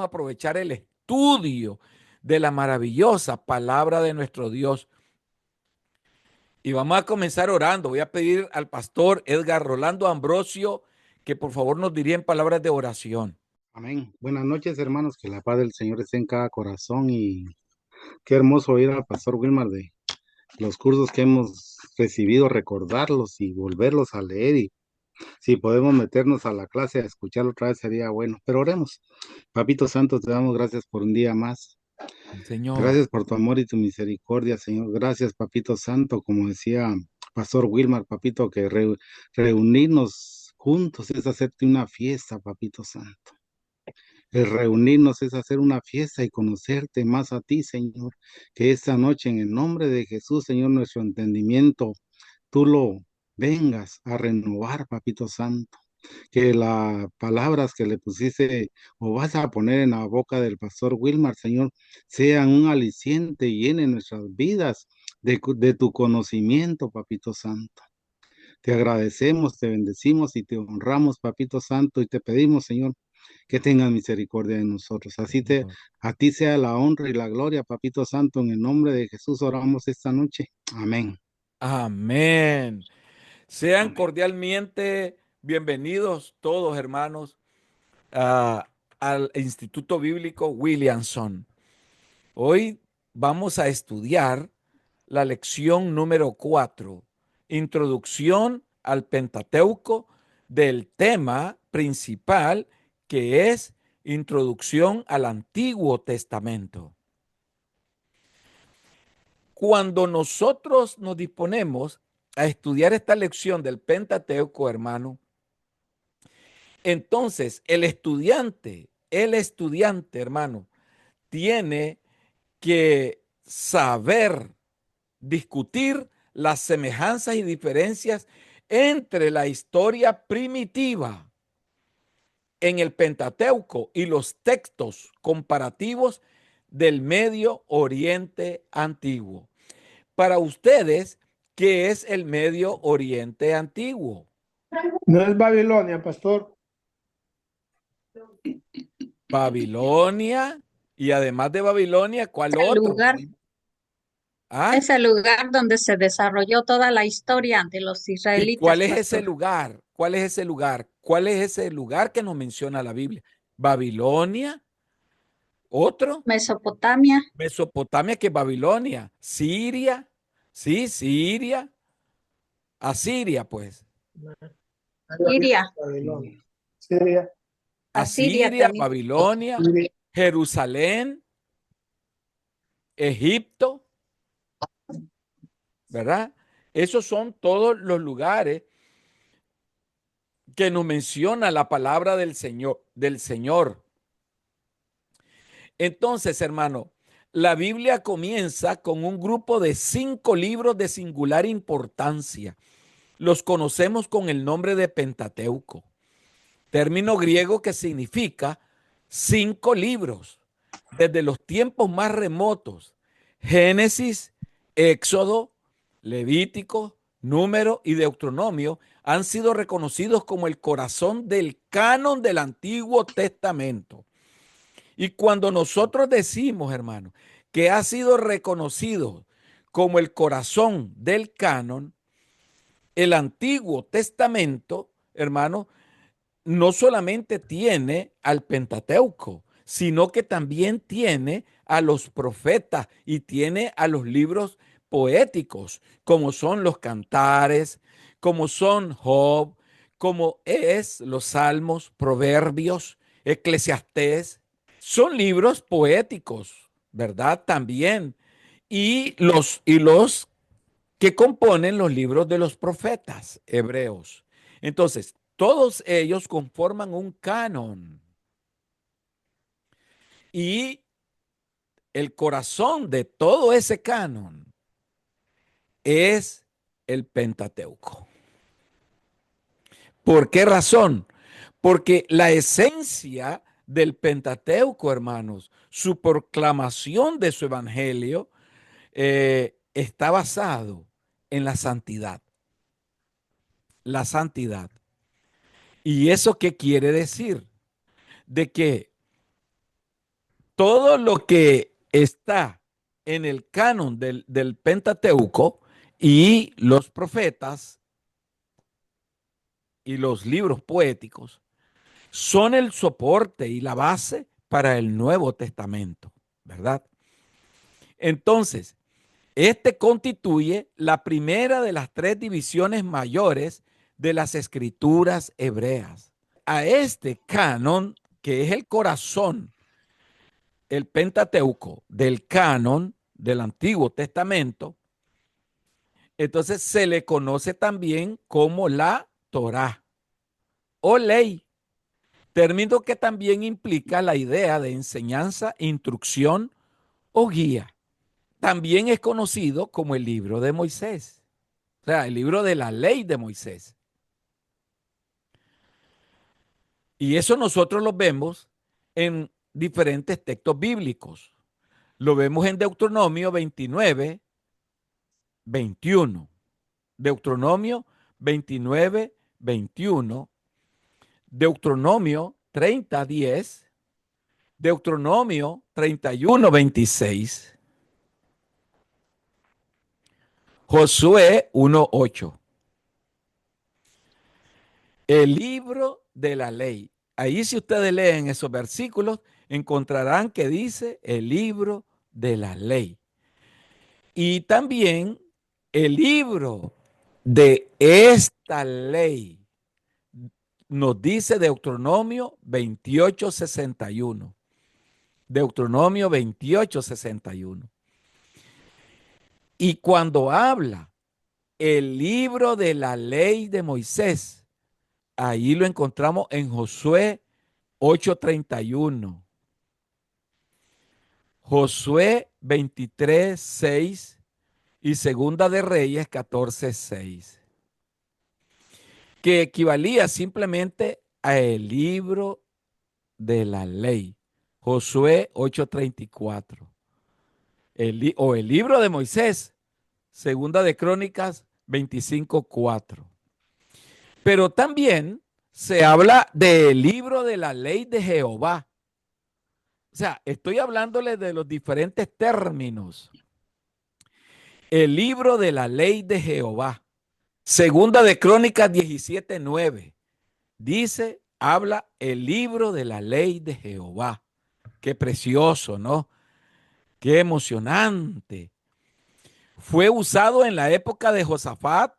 aprovechar el estudio de la maravillosa palabra de nuestro Dios. Y vamos a comenzar orando. Voy a pedir al pastor Edgar Rolando Ambrosio que por favor nos diría en palabras de oración. Amén. Buenas noches, hermanos. Que la paz del Señor esté en cada corazón y qué hermoso oír al pastor Wilmar de los cursos que hemos recibido, recordarlos y volverlos a leer. Y si podemos meternos a la clase a escucharlo otra vez sería bueno. Pero oremos. Papito Santo, te damos gracias por un día más. Señor. Gracias por tu amor y tu misericordia, Señor. Gracias, Papito Santo, como decía Pastor Wilmar, Papito, que reunirnos juntos es hacerte una fiesta, Papito Santo. El reunirnos es hacer una fiesta y conocerte más a ti, Señor. Que esta noche, en el nombre de Jesús, Señor, nuestro entendimiento, tú lo vengas a renovar, Papito Santo. Que las palabras que le pusiste o vas a poner en la boca del pastor Wilmar, Señor, sean un aliciente y llenen nuestras vidas de tu conocimiento, Papito Santo. Te agradecemos, te bendecimos y te honramos, Papito Santo, y te pedimos, Señor, que tengas misericordia de nosotros. A ti sea la honra y la gloria, Papito Santo, en el nombre de Jesús oramos esta noche. Amén. Amén. Sean Amén. cordialmente bienvenidos todos, hermanos, al Instituto Bíblico Williamson. Hoy vamos a estudiar la lección número 4, Introducción al Pentateuco, del tema principal que es Introducción al Antiguo Testamento. Cuando nosotros nos disponemos a estudiar esta lección del Pentateuco, hermano, entonces el estudiante, hermano, tiene que saber discutir las semejanzas y diferencias entre la historia primitiva en el Pentateuco y los textos comparativos del Medio Oriente Antiguo. Para ustedes, ¿qué es el Medio Oriente Antiguo? No es Babilonia, pastor. Babilonia, y además de Babilonia, ¿cuál El otro? lugar, ¿Ah? es el lugar donde se desarrolló toda la historia de los ¿Y cuál israelitas, es ese pastor. lugar? ¿Cuál es ese lugar? ¿Cuál es ese lugar que nos menciona la Biblia? Babilonia, otro, Mesopotamia, Mesopotamia, que es Babilonia, Siria, sí, Siria, Asiria, pues, Siria, Babilonia. Siria. Asiria Asiria, también. Babilonia, Siria. Jerusalén, Egipto, ¿verdad? Esos son todos los lugares que nos menciona la palabra del Señor, del Señor. Entonces, hermano, la Biblia comienza con un grupo de 5 libros de singular importancia. Los conocemos con el nombre de Pentateuco, término griego que significa 5 libros, desde los tiempos más remotos: Génesis, Éxodo, Levítico, Número y Deuteronomio han sido reconocidos como el corazón del canon del Antiguo Testamento. Y cuando nosotros decimos, hermano, que ha sido reconocido como el corazón del canon, el Antiguo Testamento, hermano, no solamente tiene al Pentateuco, sino que también tiene a los profetas y tiene a los libros poéticos, como son los Cantares, como son Job, como es los Salmos, Proverbios, Eclesiastés. Son libros poéticos, ¿verdad? También. Y los que componen los libros de los profetas hebreos. Entonces, todos ellos conforman un canon. Y el corazón de todo ese canon es el Pentateuco. ¿Por qué razón? Porque la esencia del Pentateuco, hermanos, su proclamación de su evangelio, está basado en la santidad. La santidad. ¿Y eso qué quiere decir? De que todo lo que está en el canon del Pentateuco y los profetas y los libros poéticos son el soporte y la base para el Nuevo Testamento, ¿verdad? Entonces, este constituye la primera de las tres divisiones mayores de las escrituras hebreas. A este canon, que es el corazón, el Pentateuco del canon del Antiguo Testamento, entonces se le conoce también como la Torá o ley, término que también implica la idea de enseñanza, instrucción o guía. También es conocido como el libro de Moisés, o sea, el libro de la ley de Moisés. Y eso nosotros lo vemos en diferentes textos bíblicos. Lo vemos en Deuteronomio 29, 21. Deuteronomio 29, 21. Deuteronomio 30, 10. Deuteronomio 31, 26. Josué 1, 8. El libro de la ley. Ahí si ustedes leen esos versículos, encontrarán que dice el libro de la ley. Y también el libro de esta ley nos dice Deuteronomio 28, 61. Deuteronomio 28, 61. Y cuando habla el libro de la ley de Moisés, ahí lo encontramos en Josué 8:31. Josué 23, 6 y Segunda de Reyes 14, 6. Que equivalía simplemente a el libro de la ley. Josué 8:34. O el libro de Moisés, Segunda de Crónicas 25:4. Pero también se habla del libro de la ley de Jehová. O sea, estoy hablándole de los diferentes términos. El libro de la ley de Jehová. Segunda de Crónicas 17:9. Dice, habla el libro de la ley de Jehová. Qué precioso, ¿no? Qué emocionante. Fue usado en la época de Josafat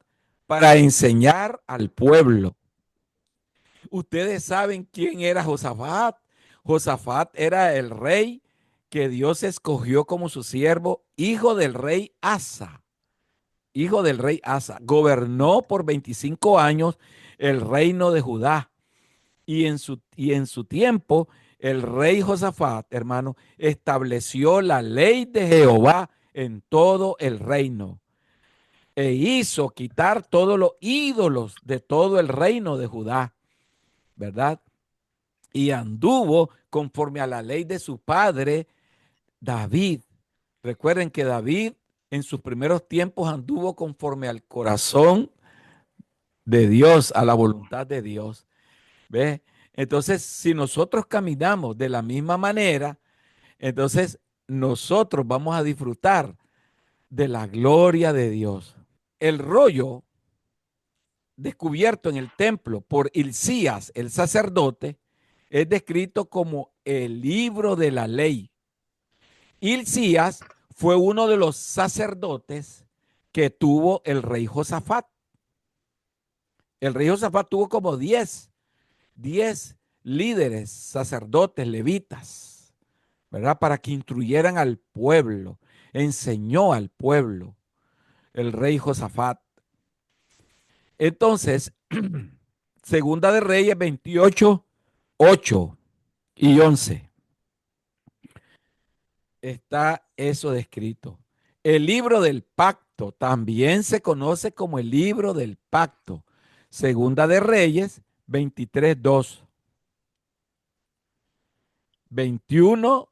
para enseñar al pueblo. Ustedes saben quién era Josafat. Josafat era el rey que Dios escogió como su siervo, hijo del rey Asa. Hijo del rey Asa. Gobernó por 25 años el reino de Judá. Y en su tiempo, el rey Josafat, hermano, estableció la ley de Jehová en todo el reino. E hizo quitar todos los ídolos de todo el reino de Judá, ¿verdad? Y anduvo conforme a la ley de su padre David. Recuerden que David en sus primeros tiempos anduvo conforme al corazón de Dios, a la voluntad de Dios. ¿Ves? Entonces, si nosotros caminamos de la misma manera, entonces nosotros vamos a disfrutar de la gloria de Dios. El rollo descubierto en el templo por Hilcías, el sacerdote, es descrito como el libro de la ley. Hilcías fue uno de los sacerdotes que tuvo el rey Josafat. El rey Josafat tuvo como 10 líderes, sacerdotes, levitas, ¿verdad? Para que instruyeran al pueblo, enseñó al pueblo el rey Josafat. Entonces, Segunda de Reyes 28, 8 y 11. Está eso descrito. El libro del pacto también se conoce como el libro del pacto. Segunda de Reyes 23, 2. 21,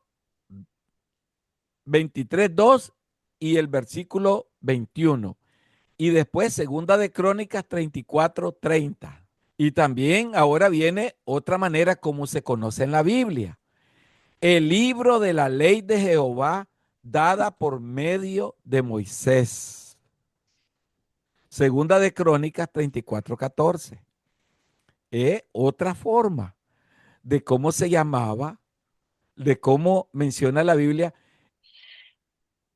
23, 2 y el versículo 21. Y después Segunda de Crónicas 34, 30. Y también ahora viene otra manera como se conoce en la Biblia. el libro de la ley de Jehová dada por medio de Moisés. Segunda de Crónicas 34:14. Es otra forma de cómo se llamaba, de cómo menciona la Biblia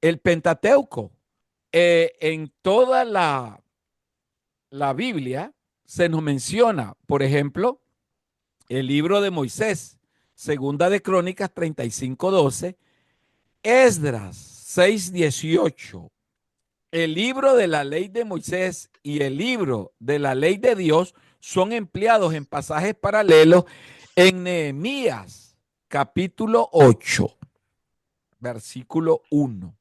el Pentateuco. En toda la Biblia se nos menciona, por ejemplo, el libro de Moisés, Segunda de Crónicas 35:12, Esdras 6:18, el libro de la ley de Moisés y el libro de la ley de Dios son empleados en pasajes paralelos en Nehemías capítulo 8, versículo 1,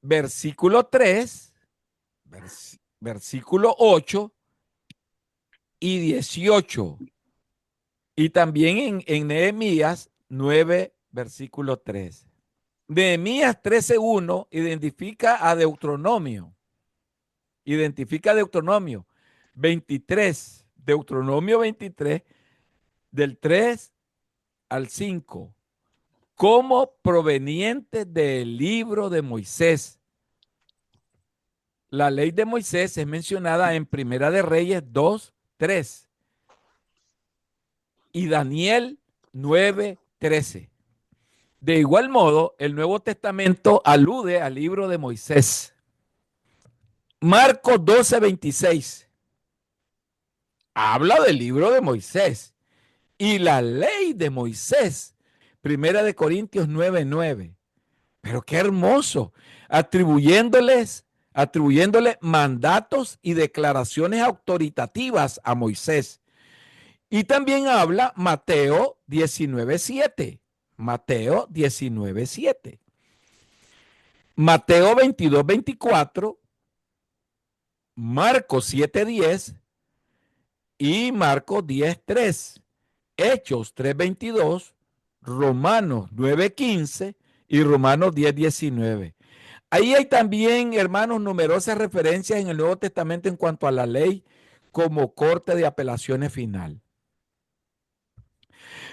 versículo 3, versículo 8 y 18. Y también en Nehemías 9, versículo 3. Nehemías 13:1 identifica a Deuteronomio. Identifica Deuteronomio 23. Deuteronomio 23, del 3 al 5, como proveniente del libro de Moisés. La ley de Moisés es mencionada en Primera de Reyes 2:3 y Daniel 9:13. De igual modo, el Nuevo Testamento alude al libro de Moisés. Marcos 12:26 habla del libro de Moisés y la ley de Moisés. Primera de Corintios 9:9. Pero qué hermoso, atribuyéndole mandatos y declaraciones autoritativas a Moisés. Y también habla Mateo 19:7. Mateo 19:7. Mateo 22:24. Marcos 7:10 y Marcos 10:3. Hechos 3:22. Romanos 9:15 y Romanos 10:19. Ahí hay también, hermanos, numerosas referencias en el Nuevo Testamento en cuanto a la ley como corte de apelaciones final.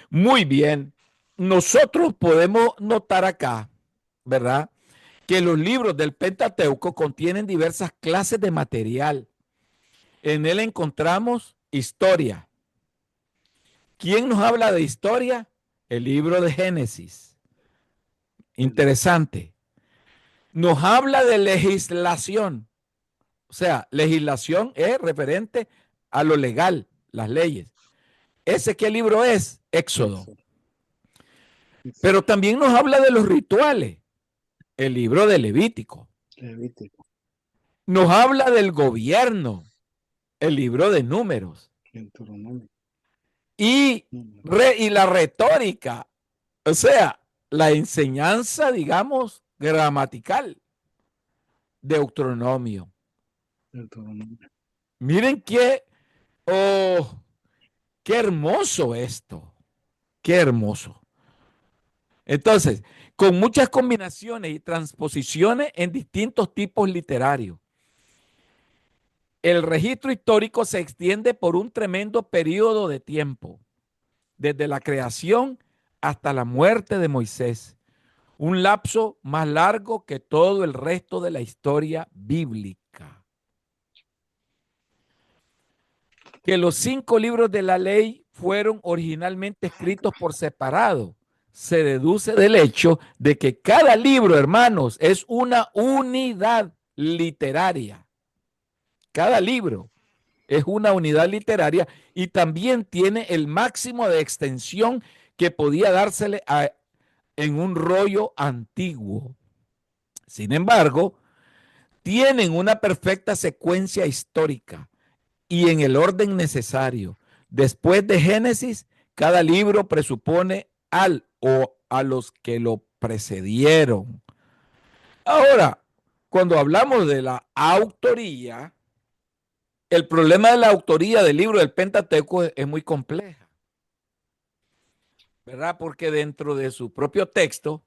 Muy bien, nosotros podemos notar acá, ¿verdad?, que los libros del Pentateuco contienen diversas clases de material. En él encontramos historia. ¿Quién nos habla de historia? El libro de Génesis. Interesante. Nos habla de legislación. O sea, legislación es referente a lo legal, las leyes. ¿Ese qué libro es? Éxodo. Pero también nos habla de los rituales, el libro de Levítico. Levítico. Nos habla del gobierno, el libro de Números. Deuteronomio. Y la retórica, o sea, la enseñanza, digamos, gramatical, Deuteronomio. Deuteronomio. Miren qué hermoso esto, qué hermoso. Entonces, con muchas combinaciones y transposiciones en distintos tipos literarios. El registro histórico se extiende por un tremendo periodo de tiempo, desde la creación hasta la muerte de Moisés, un lapso más largo que todo el resto de la historia bíblica. Que los 5 libros de la ley fueron originalmente escritos por separado se deduce del hecho de que cada libro, hermanos, es una unidad literaria. Cada libro es una unidad literaria y también tiene el máximo de extensión que podía dársele en un rollo antiguo. Sin embargo, tienen una perfecta secuencia histórica y en el orden necesario. Después de Génesis, cada libro presupone al o a los que lo precedieron. Ahora, cuando hablamos de la autoría, el problema de la autoría del libro del Pentateuco es muy compleja, ¿verdad? Porque dentro de su propio texto,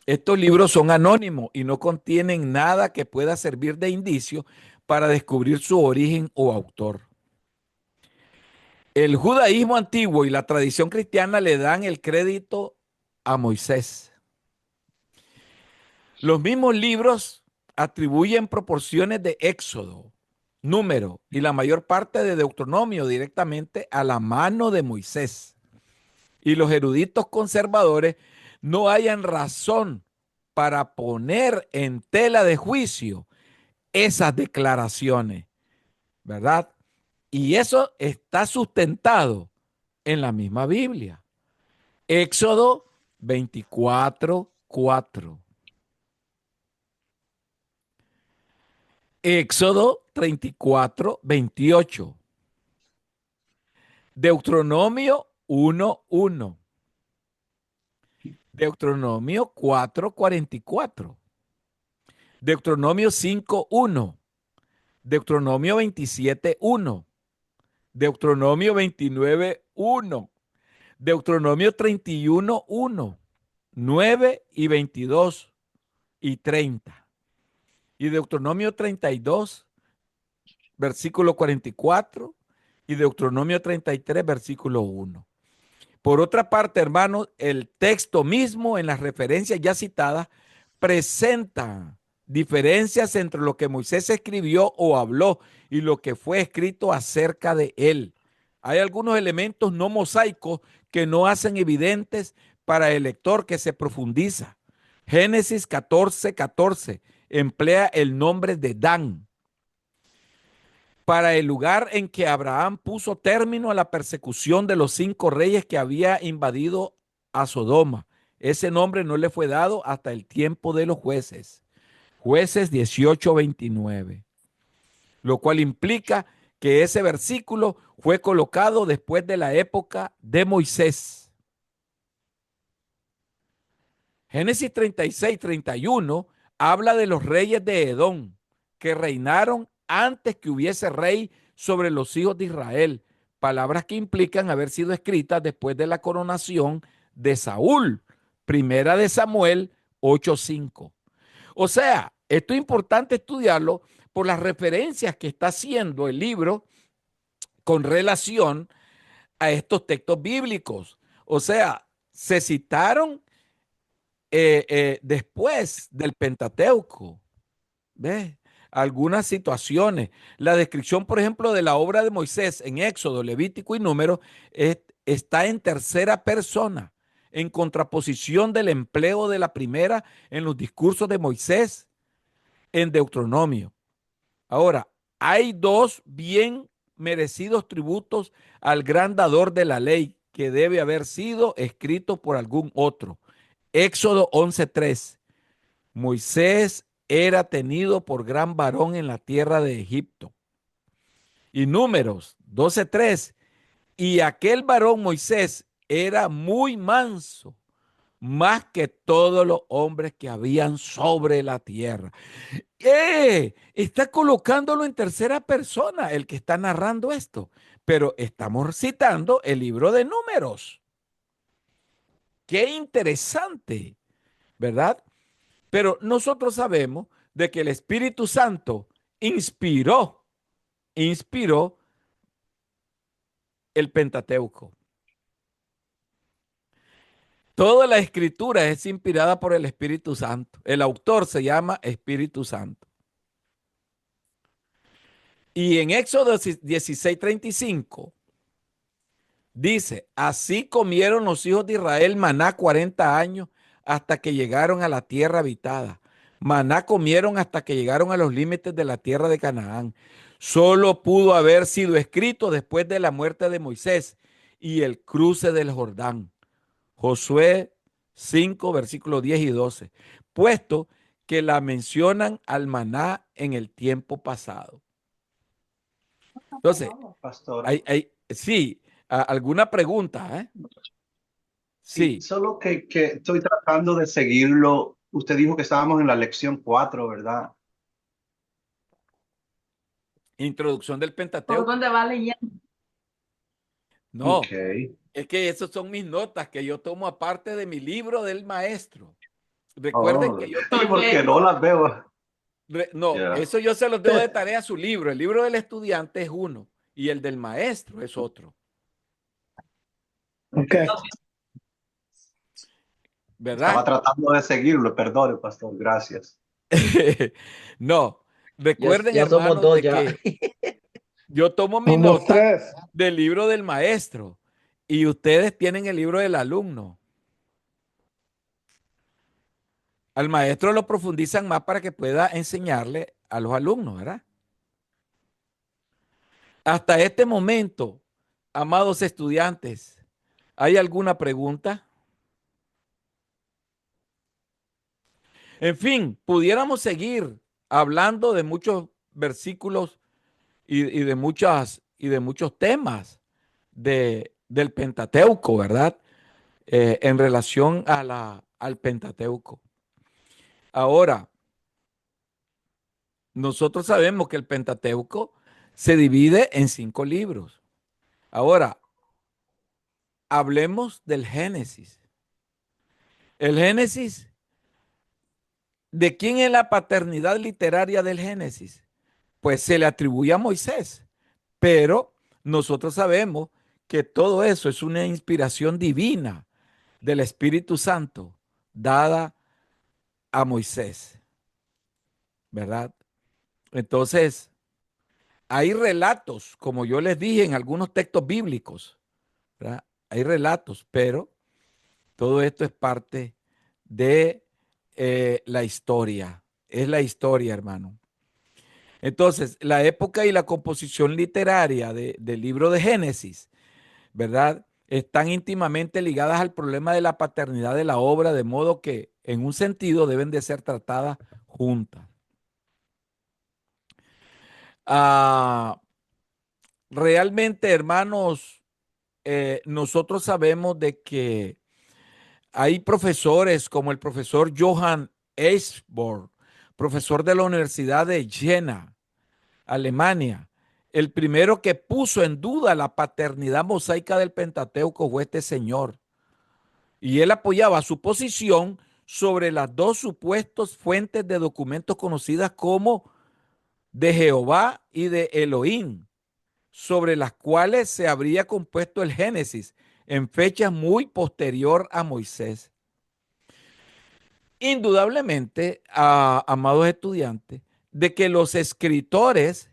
estos libros son anónimos y no contienen nada que pueda servir de indicio para descubrir su origen o autor. El judaísmo antiguo y la tradición cristiana le dan el crédito a Moisés. Los mismos libros atribuyen proporciones de Éxodo, Número y la mayor parte de Deuteronomio directamente a la mano de Moisés. Y los eruditos conservadores no hayan razón para poner en tela de juicio esas declaraciones, ¿verdad? Y eso está sustentado en la misma Biblia. Éxodo 24:4. Éxodo 34:28. Deuteronomio 1:1. Deuteronomio 4:44. Deuteronomio 5:1. Deuteronomio 27:1. Deuteronomio 29:1. Deuteronomio 31:1. 9 y 22 y 30. Y Deuteronomio 32, versículo 44. Y Deuteronomio 33, versículo 1. Por otra parte, hermanos, el texto mismo en las referencias ya citadas presenta diferencias entre lo que Moisés escribió o habló y lo que fue escrito acerca de él. Hay algunos elementos no mosaicos que no hacen evidentes para el lector que se profundiza. Génesis 14:14 emplea el nombre de Dan para el lugar en que Abraham puso término a la persecución de los 5 reyes que había invadido a Sodoma. Ese nombre no le fue dado hasta el tiempo de los jueces. Jueces 18:29. Lo cual implica que ese versículo fue colocado después de la época de Moisés. Génesis 36:31 habla de los reyes de Edom que reinaron antes que hubiese rey sobre los hijos de Israel, palabras que implican haber sido escritas después de la coronación de Saúl. Primera de Samuel 8:5. O sea, esto es importante estudiarlo por las referencias que está haciendo el libro con relación a estos textos bíblicos. O sea, se citaron después del Pentateuco. ¿Ves? Algunas situaciones. La descripción, por ejemplo, de la obra de Moisés en Éxodo, Levítico y Número está en tercera persona, en contraposición del empleo de la primera en los discursos de Moisés en Deuteronomio. Ahora, hay 2 bien merecidos tributos al gran dador de la ley que debe haber sido escrito por algún otro. Éxodo 11:3. Moisés era tenido por gran varón en la tierra de Egipto. Y Números 12:3. Y aquel varón Moisés era muy manso, más que todos los hombres que habían sobre la tierra. Está colocándolo en tercera persona el que está narrando esto, pero estamos citando el libro de Números. Qué interesante, ¿verdad? Pero nosotros sabemos de que el Espíritu Santo inspiró el Pentateuco. Toda la escritura es inspirada por el Espíritu Santo. El autor se llama Espíritu Santo. Y en Éxodo 16:35 dice, así comieron los hijos de Israel maná 40 años hasta que llegaron a la tierra habitada. Maná comieron hasta que llegaron a los límites de la tierra de Canaán. Solo pudo haber sido escrito después de la muerte de Moisés y el cruce del Jordán. Josué 5, versículos 10 y 12. Puesto que la mencionan al maná en el tiempo pasado. Entonces, Pastor. sí, ¿alguna pregunta? Sí, solo que estoy tratando de seguirlo. Usted dijo que estábamos en la lección 4, ¿verdad? Introducción del ¿Por Pentateuco. dónde va leyendo? No, Ok. es que esas son mis notas que yo tomo aparte de mi libro del maestro. Recuerden que yo tengo... Porque no las veo. No, Yeah. eso yo se los dejo de tarea a su libro. El libro del estudiante es uno y el del maestro es otro. Ok. Estaba ¿verdad? tratando de seguirlo, perdone, pastor, gracias. No, Ya, recuerden, ya somos hermanos, dos de ya. que yo tomo mi Somos nota tres. del libro del maestro y ustedes tienen el libro del alumno. Al maestro lo profundizan más para que pueda enseñarle a los alumnos, ¿verdad? Hasta este momento, amados estudiantes, ¿hay alguna pregunta? En fin, pudiéramos seguir hablando de muchos versículos y de muchos temas del Pentateuco, ¿verdad? En relación a al Pentateuco. Ahora, nosotros sabemos que el Pentateuco se divide en 5 libros. Ahora, hablemos del Génesis. El Génesis, ¿de quién es la paternidad literaria del Génesis? Pues se le atribuye a Moisés, pero nosotros sabemos que todo eso es una inspiración divina del Espíritu Santo dada a Moisés, ¿verdad? Entonces, hay relatos, como yo les dije en algunos textos bíblicos, ¿verdad? Hay relatos, pero todo esto es parte de la historia. Es la historia, hermano. Entonces, la época y la composición literaria del libro de Génesis, ¿verdad? Están íntimamente ligadas al problema de la paternidad de la obra, de modo que en un sentido deben de ser tratadas juntas. Ah, realmente, hermanos, nosotros sabemos de que hay profesores como el profesor Johann Eisborn, profesor de la Universidad de Jena, Alemania. El primero que puso en duda la paternidad mosaica del Pentateuco fue este señor. Y él apoyaba su posición sobre las dos supuestas fuentes de documentos conocidas como de Jehová y de Elohim, sobre las cuales se habría compuesto el Génesis en fechas muy posterior a Moisés. Indudablemente, amados estudiantes, de que los escritores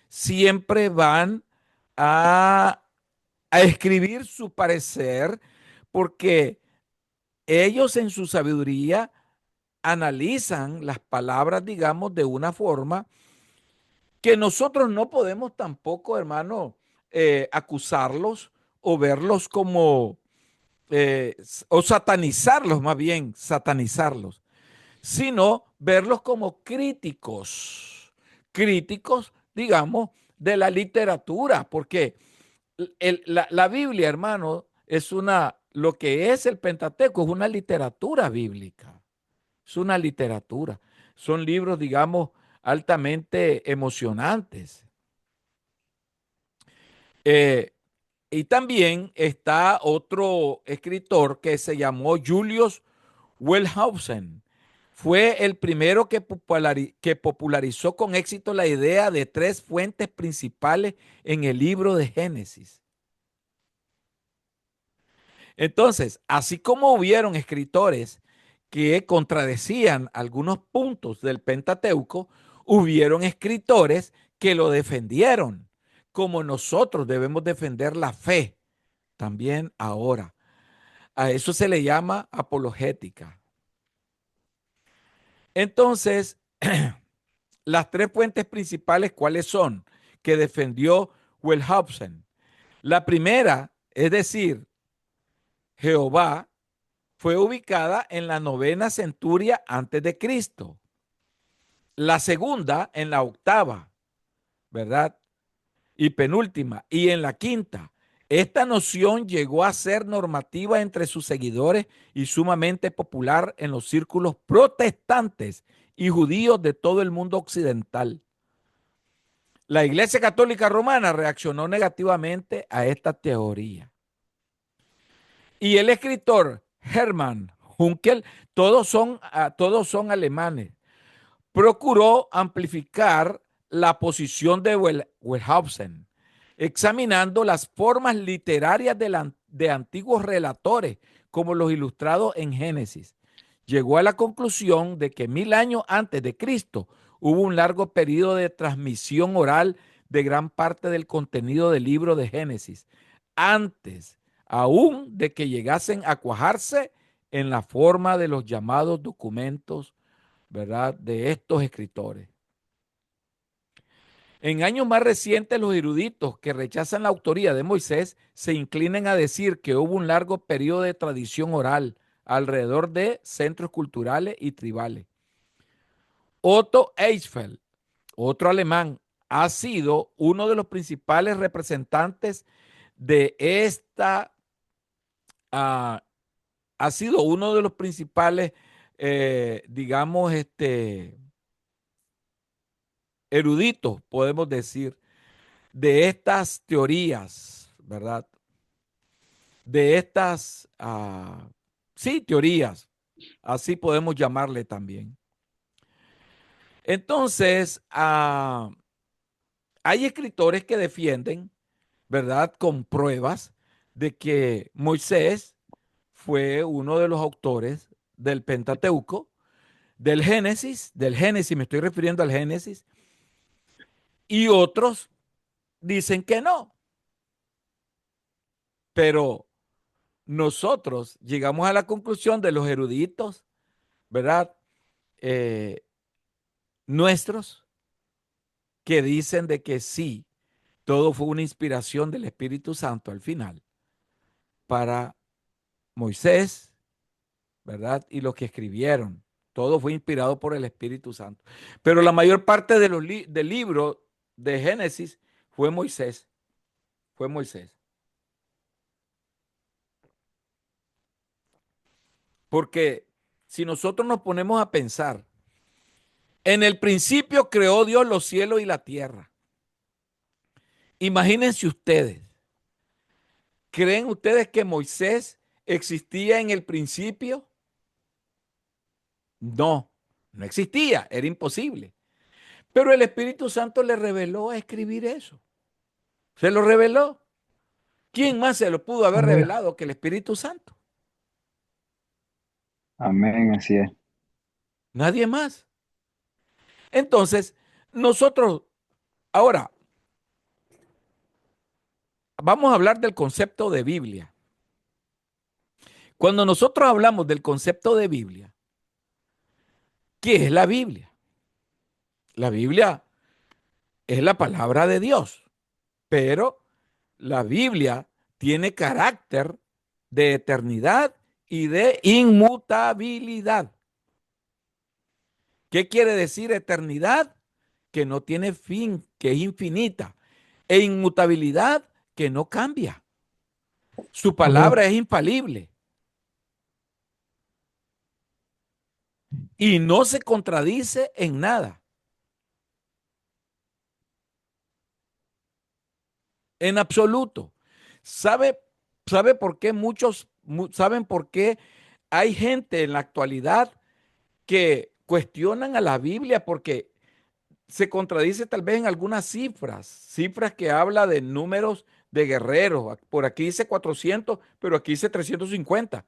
siempre van a, a escribir su parecer porque ellos en su sabiduría analizan las palabras, digamos, de una forma que nosotros no podemos tampoco, hermano, acusarlos o verlos como, o satanizarlos, más bien, satanizarlos, sino verlos como críticos, digamos, de la literatura, porque la Biblia, hermano, lo que es el Pentateuco es una literatura bíblica, es una literatura, son libros, digamos, altamente emocionantes. Eh, y también está otro escritor que se llamó Julius Wellhausen. Fue el primero que popularizó con éxito la idea de 3 fuentes principales en el libro de Génesis. Entonces, así como hubieron escritores que contradecían algunos puntos del Pentateuco, hubieron escritores que lo defendieron, como nosotros debemos defender la fe también ahora. A eso se le llama apologética. Entonces, las 3 fuentes principales, ¿cuáles son? Que defendió Wellhausen. La primera, es decir, Jehová, fue ubicada en la 9ª centuria antes de Cristo. La segunda en la 8ª, ¿verdad? Y penúltima. Y en la 5ª. Esta noción llegó a ser normativa entre sus seguidores y sumamente popular en los círculos protestantes y judíos de todo el mundo occidental. La Iglesia Católica Romana reaccionó negativamente a esta teoría. Y el escritor Hermann Hunkel, todos son alemanes, procuró amplificar la posición de Wellhausen, examinando las formas literarias de antiguos relatores como los ilustrados en Génesis. Llegó a la conclusión de que 1000 años antes de Cristo hubo un largo periodo de transmisión oral de gran parte del contenido del libro de Génesis, antes aún de que llegasen a cuajarse en la forma de los llamados documentos, ¿verdad?, de estos escritores. En años más recientes, los eruditos que rechazan la autoría de Moisés se inclinan a decir que hubo un largo periodo de tradición oral alrededor de centros culturales y tribales. Otto Eichfeld, otro alemán, ha sido uno de los principales representantes de esta, ha sido uno de los principales, digamos, eruditos, podemos decir, de estas teorías, ¿verdad? De estas, sí, teorías, así podemos llamarle también. Entonces, hay escritores que defienden, ¿verdad?, con pruebas de que Moisés fue uno de los autores del Pentateuco, del Génesis me estoy refiriendo al Génesis, y otros dicen que no. Pero nosotros llegamos a la conclusión de los eruditos, ¿verdad?, nuestros, que dicen de que sí, todo fue una inspiración del Espíritu Santo al final para Moisés, ¿verdad?, y los que escribieron. Todo fue inspirado por el Espíritu Santo. Pero la mayor parte de del libro de Génesis fue Moisés. Fue Moisés. Porque si nosotros nos ponemos a pensar, en el principio creó Dios los cielos y la tierra. Imagínense ustedes, ¿creen ustedes que Moisés existía en el principio? No, no existía, era imposible. Pero el Espíritu Santo le reveló a escribir eso. Se lo reveló. ¿Quién más se lo pudo haber Amén. revelado que el Espíritu Santo? Amén, así es. Nadie más. Entonces, nosotros, ahora, vamos a hablar del concepto de Biblia. Cuando nosotros hablamos del concepto de Biblia, ¿qué es la Biblia? La Biblia es la palabra de Dios, pero la Biblia tiene carácter de eternidad y de inmutabilidad. ¿Qué quiere decir eternidad? Que no tiene fin, que es infinita, e inmutabilidad, que no cambia. Su palabra es infalible y no se contradice en nada. En absoluto. ¿Sabe por qué saben por qué hay gente en la actualidad que cuestionan a la Biblia? Porque se contradice tal vez en algunas cifras que habla de números de guerreros. Por aquí dice 400, pero aquí dice 350.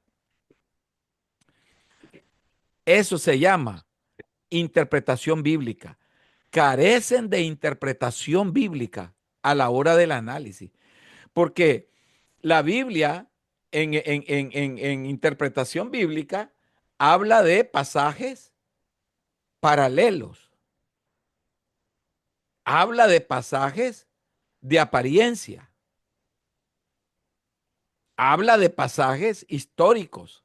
Eso se llama interpretación bíblica. Carecen de interpretación bíblica a la hora del análisis, porque la Biblia en interpretación bíblica habla de pasajes paralelos, habla de pasajes de apariencia, habla de pasajes históricos.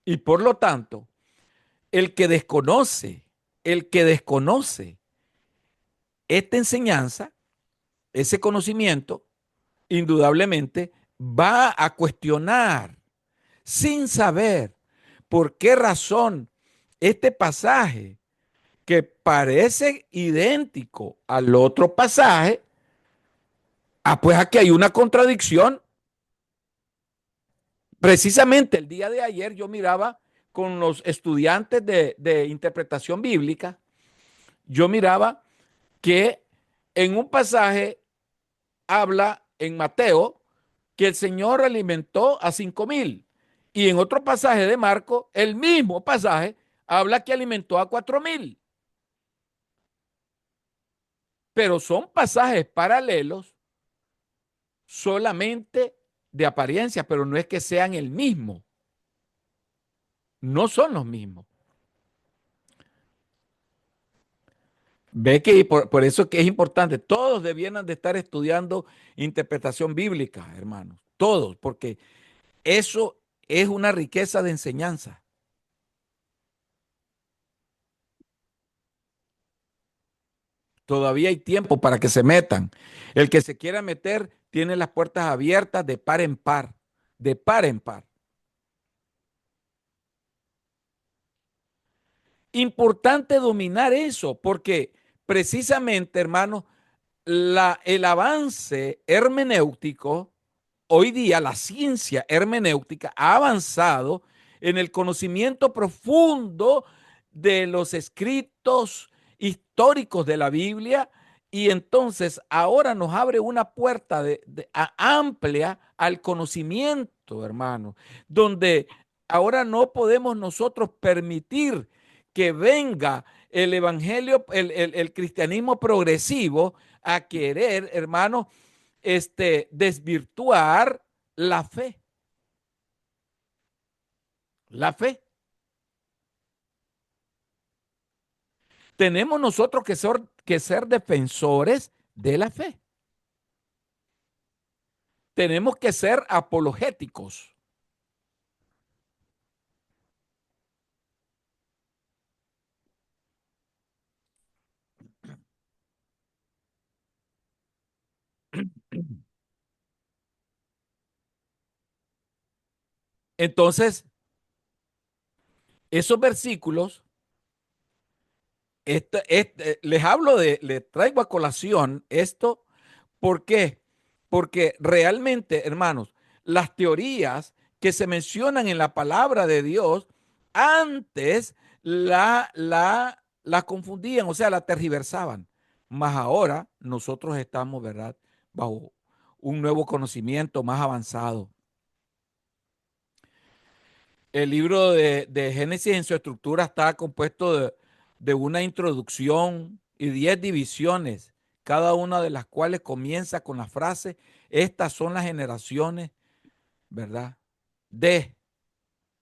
Y por lo tanto, el que desconoce esta enseñanza, ese conocimiento, indudablemente va a cuestionar sin saber por qué razón este pasaje, que parece idéntico al otro pasaje, pues aquí hay una contradicción. Precisamente el día de ayer yo miraba con los estudiantes de interpretación bíblica, yo miraba que en un pasaje habla en Mateo que el Señor alimentó a 5,000. Y en otro pasaje de Marcos, el mismo pasaje habla que alimentó a 4,000. Pero son pasajes paralelos solamente de apariencia, pero no es que sean el mismo. No son los mismos. Ve que por eso que es importante, todos debieran de estar estudiando interpretación bíblica, hermanos, todos, porque eso es una riqueza de enseñanza. Todavía hay tiempo para que se metan. El que se quiera meter tiene las puertas abiertas de par en par, de par en par. Importante dominar eso, porque precisamente, hermanos, el avance hermenéutico, hoy día la ciencia hermenéutica ha avanzado en el conocimiento profundo de los escritos históricos de la Biblia, y entonces ahora nos abre una puerta amplia al conocimiento, hermano, donde ahora no podemos nosotros permitir que venga el evangelio, el cristianismo progresivo a querer, hermano, desvirtuar la fe. La fe. Tenemos nosotros que ser defensores de la fe. Tenemos que ser apologéticos. Entonces, esos versículos, les hablo les traigo a colación esto. ¿Por qué? Porque realmente, hermanos, las teorías que se mencionan en la palabra de Dios, antes la confundían, o sea, la tergiversaban. Mas ahora nosotros estamos, ¿verdad?, bajo un nuevo conocimiento más avanzado. El libro de Génesis en su estructura está compuesto de una introducción y 10 divisiones, cada una de las cuales comienza con la frase: estas son las generaciones, ¿verdad?, de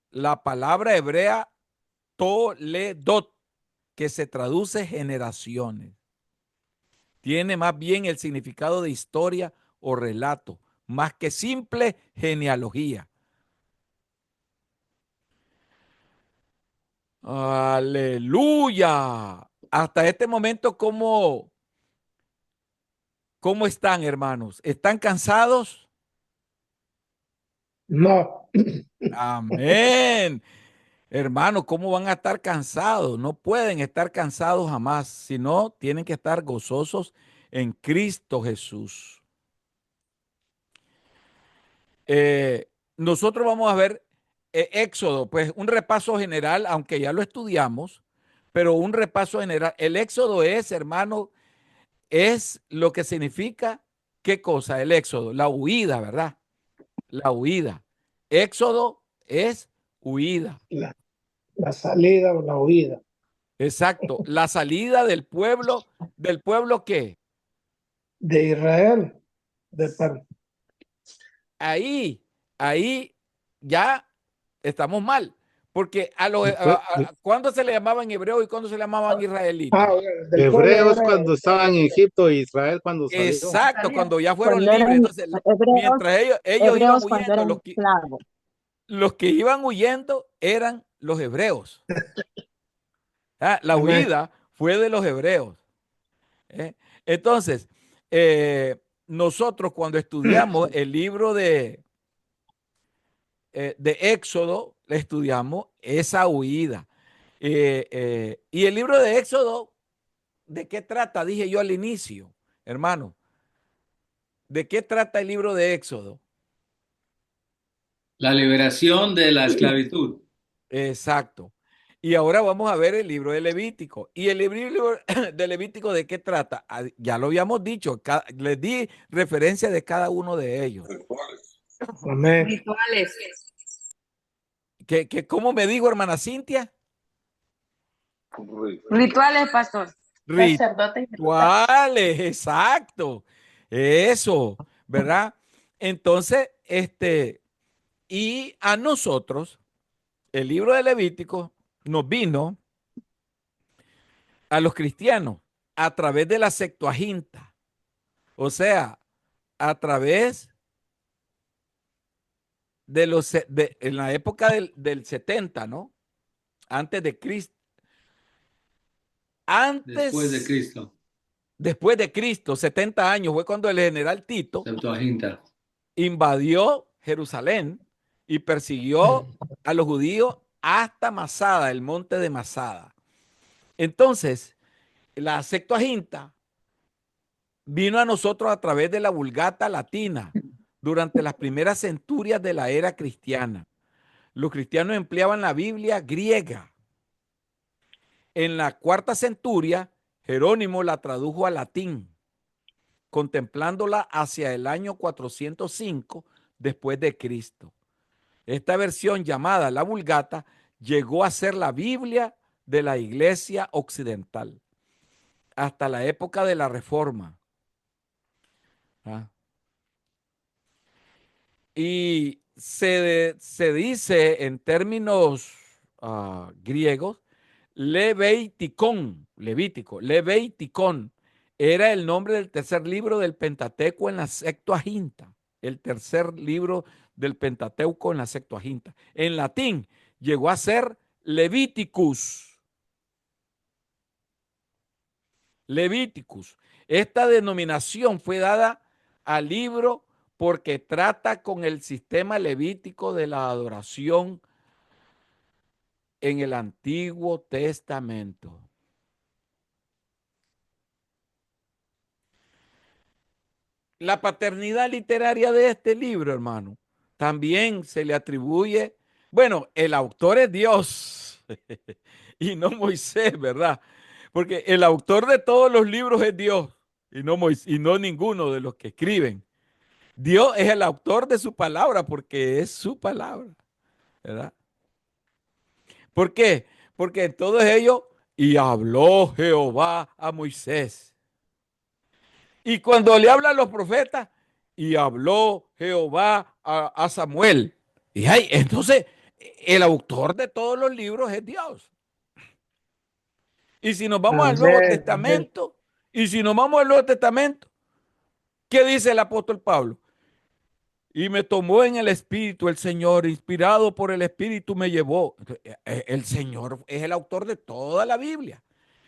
la palabra hebrea Toledot, que se traduce generaciones. Tiene más bien el significado de historia o relato, más que simple genealogía. Aleluya. Hasta este momento, ¿cómo están, hermanos? ¿Están cansados? No. Amén. Hermanos, ¿cómo van a estar cansados? No pueden estar cansados jamás, sino tienen que estar gozosos en Cristo Jesús. Nosotros vamos a ver Éxodo, pues un repaso general, aunque ya lo estudiamos, pero un repaso general. El Éxodo es, hermano, es lo que significa, ¿qué cosa? El éxodo, la huida, ¿verdad? La huida. Éxodo es huida. La salida o la huida. Exacto. La salida ¿del pueblo qué? De Israel. Ahí ya estamos mal. Porque ¿cuándo se le llamaban hebreos y cuándo se le llamaban israelitas? Hebreos cuando estaban en Egipto e Israel cuando salió. Exacto, cuando ya fueron Cuando libres. eran Entonces, mientras ellos iban hebreos cuando huyendo, eran esclavos. los que iban huyendo eran los hebreos. La huida fue de los hebreos. Entonces, nosotros cuando estudiamos el libro de Éxodo, estudiamos esa huida. Y el libro de Éxodo, ¿de qué trata? Dije yo al inicio, hermano. ¿De qué trata el libro de Éxodo? La liberación de la esclavitud. Exacto. Y ahora vamos a ver el libro de Levítico. ¿Y el libro de Levítico de qué trata? Ya lo habíamos dicho, les di referencia de cada uno de ellos. Amén. Rituales. ¿Cómo me dijo, hermana Cintia? Rituales, pastor. Sacerdotes. Rituales, exacto. Eso, ¿verdad? Entonces, y a nosotros, el libro de Levítico nos vino a los cristianos a través de la Septuaginta, o sea, a través en la época del 70, ¿no? Antes de Cristo. Después de Cristo. Después de Cristo, 70 años, fue cuando el general Tito Septuaginta. invadió Jerusalén y persiguió a los judíos hasta Masada, el monte de Masada. Entonces, la Septuaginta vino a nosotros a través de la Vulgata latina durante las primeras centurias de la era cristiana. Los cristianos empleaban la Biblia griega. En la cuarta centuria, Jerónimo la tradujo al latín, contemplándola hacia el año 405 después de Cristo. Esta versión llamada la Vulgata llegó a ser la Biblia de la Iglesia occidental hasta la época de la Reforma. Y se dice en términos griegos, Levítico, era el nombre del tercer libro del Pentateuco en la Septuaginta, el tercer libro del Pentateuco en la Septuaginta. En latín llegó a ser Leviticus. Levíticus. Esta denominación fue dada al libro porque trata con el sistema levítico de la adoración en el Antiguo Testamento. La paternidad literaria de este libro, hermano, también se le atribuye, bueno, el autor es Dios y no Moisés, ¿verdad? Porque el autor de todos los libros es Dios y no Moisés, y no ninguno de los que escriben. Dios es el autor de su palabra porque es su palabra, ¿verdad? ¿Por qué? Porque en todos ellos, y habló Jehová a Moisés. Y cuando le hablan los profetas, y habló Jehová a Samuel. Y entonces, el autor de todos los libros es Dios. Y si nos vamos al Nuevo Testamento, ¿qué dice el apóstol Pablo? Y me tomó en el Espíritu el Señor, inspirado por el Espíritu me llevó. El Señor es el autor de toda la Biblia.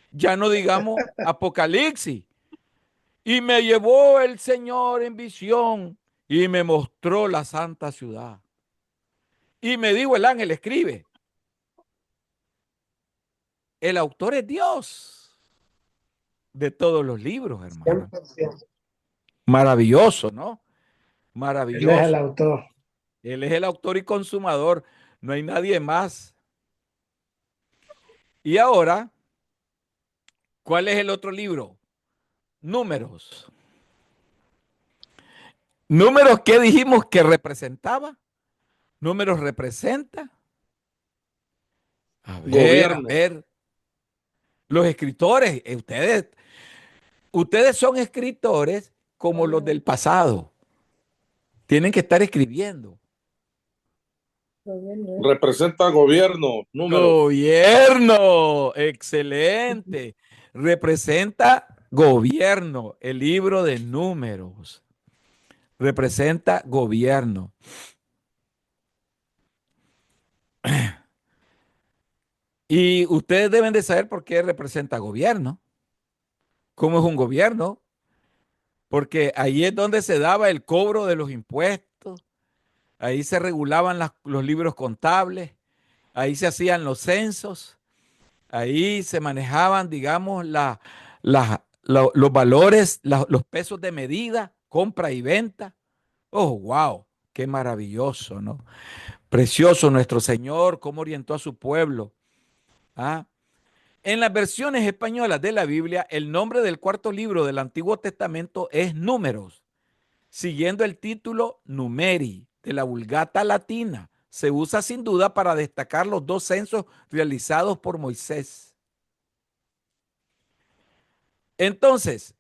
Ya no digamos Apocalipsis. Y me llevó el Señor en visión y me mostró la santa ciudad. Y me dijo el ángel, escribe. El autor es Dios de todos los libros, hermano. 100%. Maravilloso, ¿no? Maravilloso. Él es el autor. Él es el autor y consumador. No hay nadie más. Y ahora, ¿cuál es el otro libro? Números. Números, ¿qué dijimos que representaba? Números representa. A ver. Los escritores, ustedes son escritores como los del pasado. Tienen que estar escribiendo. Representa gobierno, números. Gobierno, excelente. Representa gobierno, el libro de números. Representa gobierno. Y ustedes deben de saber por qué representa gobierno. ¿Cómo es un gobierno? Porque ahí es donde se daba el cobro de los impuestos. Ahí se regulaban los libros contables. Ahí se hacían los censos. Ahí se manejaban, digamos, los valores, los pesos de medida, compra y venta. Oh, wow, qué maravilloso, ¿no? Precioso nuestro Señor, cómo orientó a su pueblo. En las versiones españolas de la Biblia, el nombre del cuarto libro del Antiguo Testamento es Números, siguiendo el título Numeri, de la Vulgata Latina. Se usa sin duda para destacar los 2 censos realizados por Moisés. Entonces,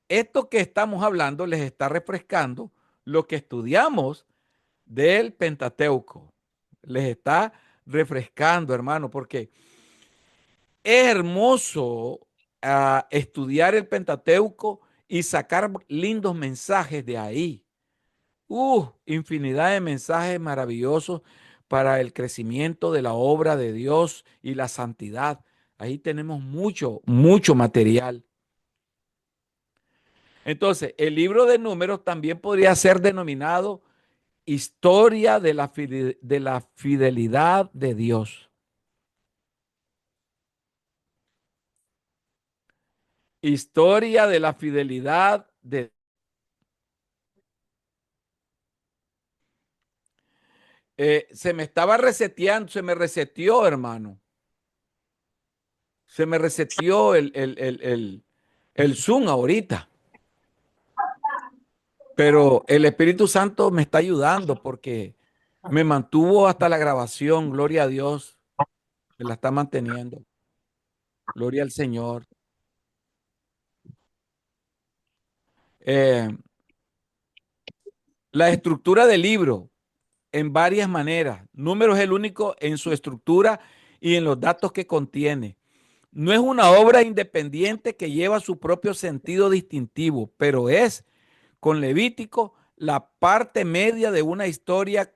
esto que estamos hablando les está refrescando lo que estudiamos del Pentateuco. Les está refrescando, hermano, porque es hermoso estudiar el Pentateuco y sacar lindos mensajes de ahí. Infinidad de mensajes maravillosos para el crecimiento de la obra de Dios y la santidad. Ahí tenemos mucho, mucho material. Entonces, el libro de Números también podría ser denominado Historia de la fidelidad de Dios. Historia de la fidelidad de se me estaba reseteando, se me reseteó, hermano. Se me reseteó el Zoom ahorita. Pero el Espíritu Santo me está ayudando porque me mantuvo hasta la grabación. Gloria a Dios. Me la está manteniendo. Gloria al Señor. La estructura del libro en varias maneras. Números es el único en su estructura y en los datos que contiene. No es una obra independiente que lleva su propio sentido distintivo, pero es, con Levítico, la parte media de una historia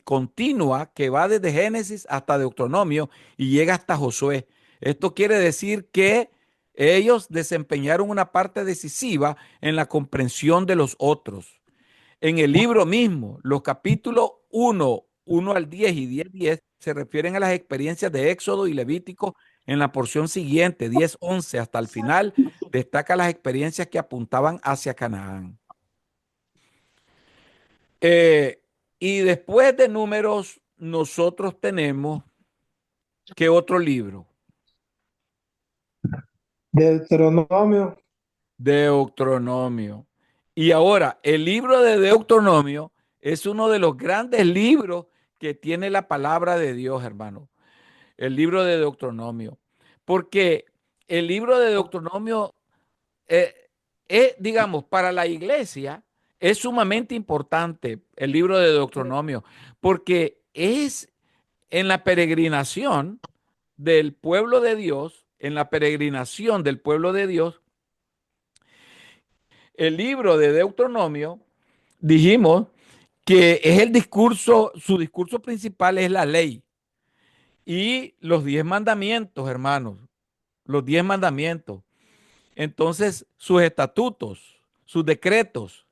continua que va desde Génesis hasta Deuteronomio y llega hasta Josué. Esto quiere decir que ellos desempeñaron una parte decisiva en la comprensión de los otros. En el libro mismo, los capítulos 1 al 10 y 10 se refieren a las experiencias de Éxodo y Levítico. En la porción siguiente, 10-11 hasta el final, destaca las experiencias que apuntaban hacia Canaán. Y después de Números, nosotros tenemos, ¿qué otro libro? Deuteronomio. Deuteronomio. Y ahora, el libro de Deuteronomio es uno de los grandes libros que tiene la palabra de Dios, hermano. El libro de Deuteronomio. Porque el libro de Deuteronomio digamos, para la iglesia es sumamente importante el libro de Deuteronomio, porque es en la peregrinación del pueblo de Dios, en la peregrinación del pueblo de Dios, el libro de Deuteronomio, dijimos que es el discurso, su discurso principal es la ley y los 10 mandamientos, hermanos, los 10 mandamientos. Entonces, sus estatutos, sus decretos,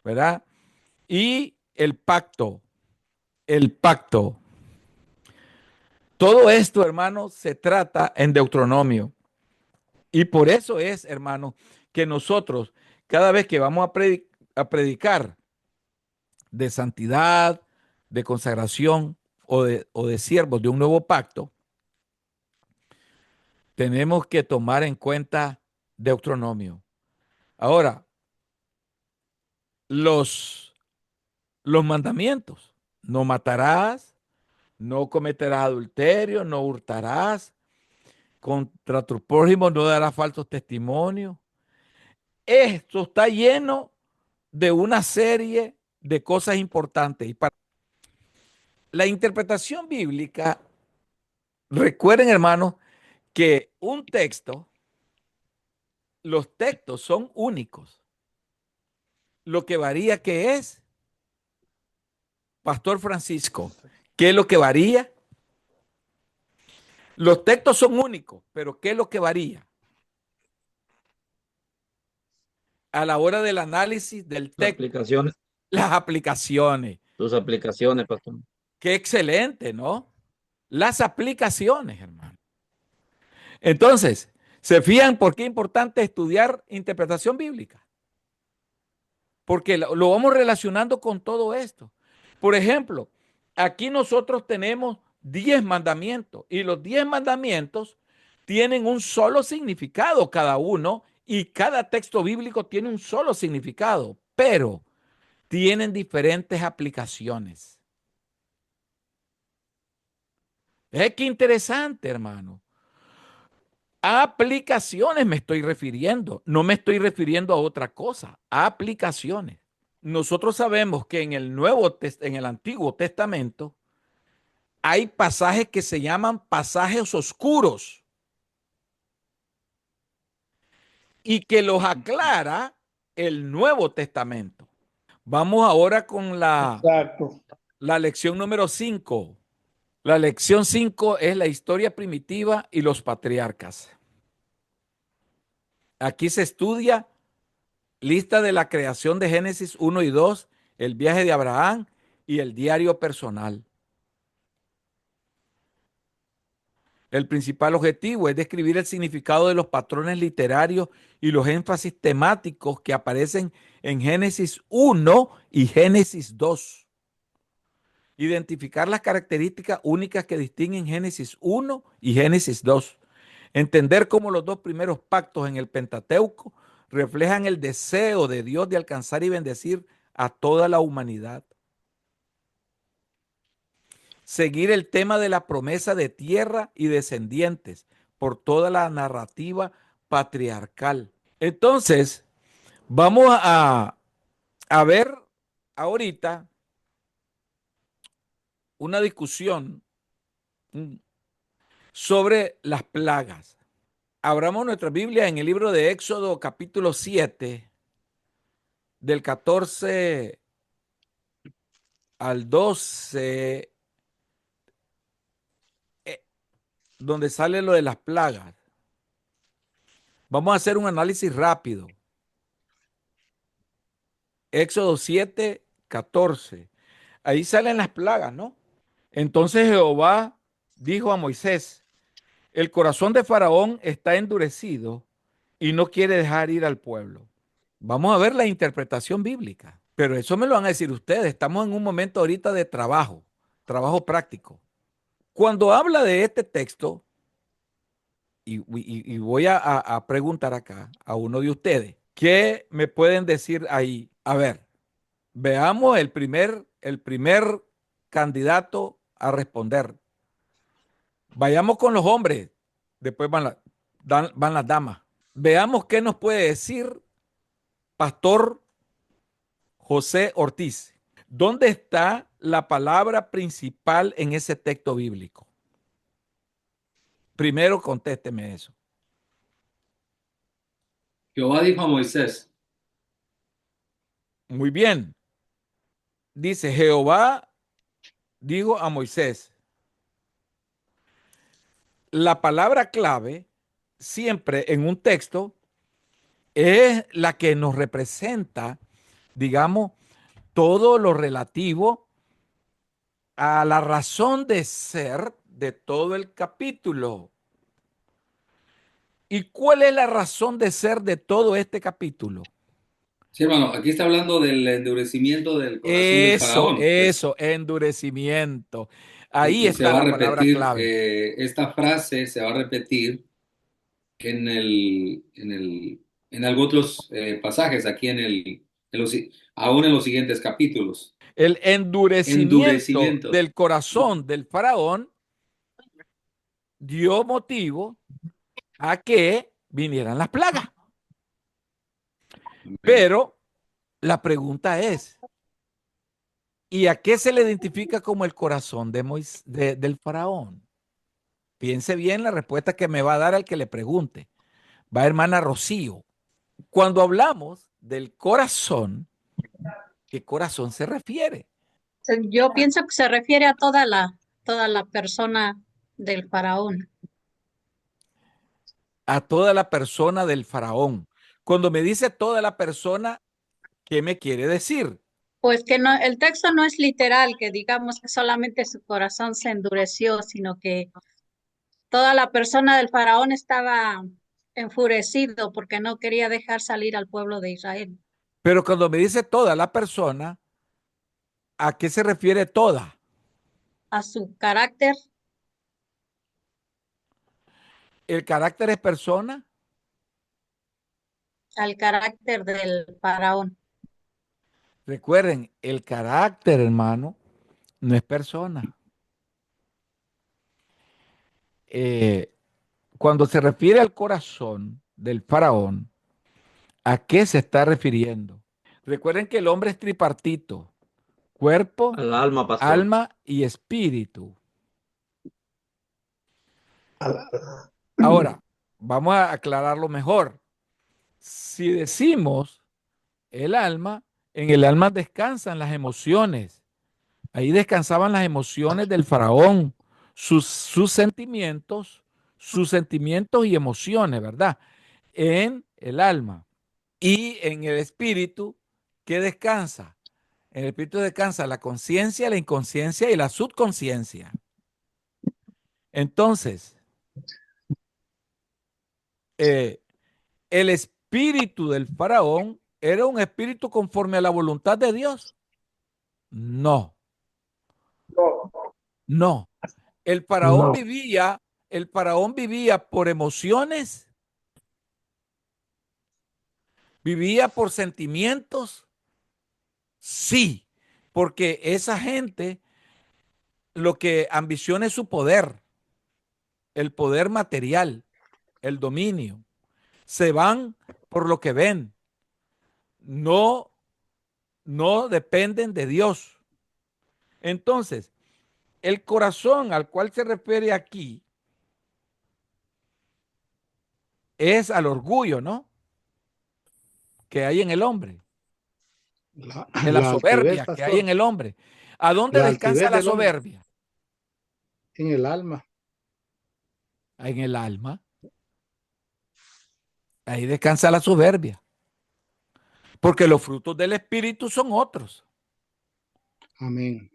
¿verdad? Y el pacto, el pacto. Todo esto, hermano, se trata en Deuteronomio. Y por eso es, hermano, que nosotros, cada vez que vamos a predicar de santidad, de consagración o de siervos de un nuevo pacto, tenemos que tomar en cuenta Deuteronomio. Ahora, los mandamientos: no matarás, no cometerás adulterio, no hurtarás, contra tu prójimo no darás falsos testimonios. Esto está lleno de una serie de cosas importantes. Y para la interpretación bíblica, recuerden, hermanos, que un texto, los textos son únicos. Lo que varía, ¿qué es? Pastor Francisco, ¿qué es lo que varía? Los textos son únicos, pero ¿qué es lo que varía? A la hora del análisis del texto. Aplicaciones. Las aplicaciones. Sus aplicaciones, pastor. Qué excelente, ¿no? Las aplicaciones, hermano. Entonces, ¿se fijan por qué es importante estudiar interpretación bíblica? Porque lo vamos relacionando con todo esto. Por ejemplo, aquí nosotros tenemos 10 mandamientos y los 10 mandamientos tienen un solo significado cada uno y cada texto bíblico tiene un solo significado. Pero tienen diferentes aplicaciones. Es que interesante, hermano. A aplicaciones me estoy refiriendo, no me estoy refiriendo a otra cosa, a aplicaciones. Nosotros sabemos que en el Antiguo Testamento hay pasajes que se llaman pasajes oscuros y que los aclara el Nuevo Testamento. Vamos ahora con la lección número 5. La lección 5 es la historia primitiva y los patriarcas. Aquí se estudia lista de la creación de Génesis 1 y 2, el viaje de Abraham y el diario personal. El principal objetivo es describir el significado de los patrones literarios y los énfasis temáticos que aparecen en Génesis 1 y Génesis 2. Identificar las características únicas que distinguen Génesis 1 y Génesis 2. Entender cómo los dos primeros pactos en el Pentateuco reflejan el deseo de Dios de alcanzar y bendecir a toda la humanidad. Seguir el tema de la promesa de tierra y descendientes por toda la narrativa patriarcal. Entonces, vamos a ver ahorita una discusión sobre las plagas. Abramos nuestra Biblia en el libro de Éxodo capítulo 7, del 14 al 12, donde sale lo de las plagas. Vamos a hacer un análisis rápido. Éxodo 7, 14. Ahí salen las plagas, ¿no? Entonces Jehová dijo a Moisés: el corazón de Faraón está endurecido y no quiere dejar ir al pueblo. Vamos a ver la interpretación bíblica, pero eso me lo van a decir ustedes. Estamos en un momento ahorita de trabajo práctico. Cuando habla de este texto, y voy a preguntar acá a uno de ustedes, ¿qué me pueden decir ahí? A ver, veamos el primer candidato a responder. Vayamos con los hombres, después van las damas. Veamos qué nos puede decir Pastor José Ortiz. ¿Dónde está la palabra principal en ese texto bíblico? Primero contésteme eso. Jehová dijo a Moisés. Muy bien. Dice, Jehová dijo a Moisés. La palabra clave siempre en un texto es la que nos representa, digamos, todo lo relativo a la razón de ser de todo el capítulo. ¿Y cuál es la razón de ser de todo este capítulo? Sí, hermano, aquí está hablando del endurecimiento del corazón del faraón. Eso, endurecimiento. Ahí Y se está va a la palabra repetir, clave. esta frase se va a repetir en algunos otros pasajes, aquí aún en los siguientes capítulos. El endurecimiento del corazón del faraón dio motivo a que vinieran las plagas. Pero la pregunta es, ¿y a qué se le identifica como el corazón del faraón? Piense bien la respuesta que me va a dar al que le pregunte. Va, hermana Rocío. Cuando hablamos del corazón, ¿qué corazón se refiere? Yo pienso que se refiere a toda la persona del faraón. A toda la persona del faraón. Cuando me dice toda la persona, ¿qué me quiere decir? Pues que no, el texto no es literal, que digamos que solamente su corazón se endureció, sino que toda la persona del faraón estaba enfurecido porque no quería dejar salir al pueblo de Israel. Pero cuando me dice toda la persona, ¿a qué se refiere toda? A su carácter. ¿El carácter es persona? Al carácter del faraón. Recuerden, el carácter, hermano, no es persona. Cuando se refiere al corazón del faraón, ¿a qué se está refiriendo? Recuerden que el hombre es tripartito: cuerpo, Al alma, pastor. alma y espíritu. Al- Ahora, vamos a aclararlo mejor. Si decimos el alma, en el alma descansan las emociones. Ahí descansaban las emociones del faraón, sus sentimientos y emociones, ¿verdad? En el alma. Y en el espíritu, ¿qué descansa? En el espíritu descansa la conciencia, la inconsciencia y la subconsciencia. Entonces, el espíritu del faraón era un espíritu conforme a la voluntad de Dios. No, No, no. El faraón no, vivía, el faraón vivía por emociones, vivía por sentimientos, sí, porque esa gente lo que ambiciona es su poder, el poder material, el dominio. Se van por lo que ven, no, no dependen de Dios. Entonces, el corazón al cual se refiere aquí es al orgullo, ¿no? Que hay en el hombre, en la la altivez, soberbia que hay pastor, en el hombre. ¿A dónde la descansa altivez la del hombre soberbia? en el alma. En el alma. Ahí descansa la soberbia. Porque los frutos del espíritu son otros. Amén.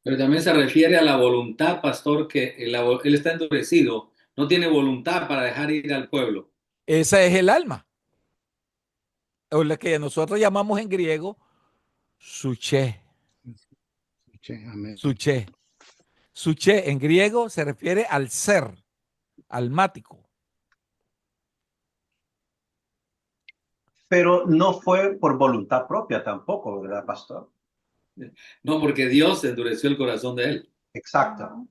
Pero también se refiere a la voluntad, pastor, que él está endurecido, no tiene voluntad para dejar ir al pueblo. Esa es el alma. O la que nosotros llamamos en griego suche. Amén. Suche. Suche en griego se refiere al ser, almático. Pero no fue por voluntad propia tampoco, ¿verdad, pastor? No, porque Dios endureció el corazón de él. Exacto.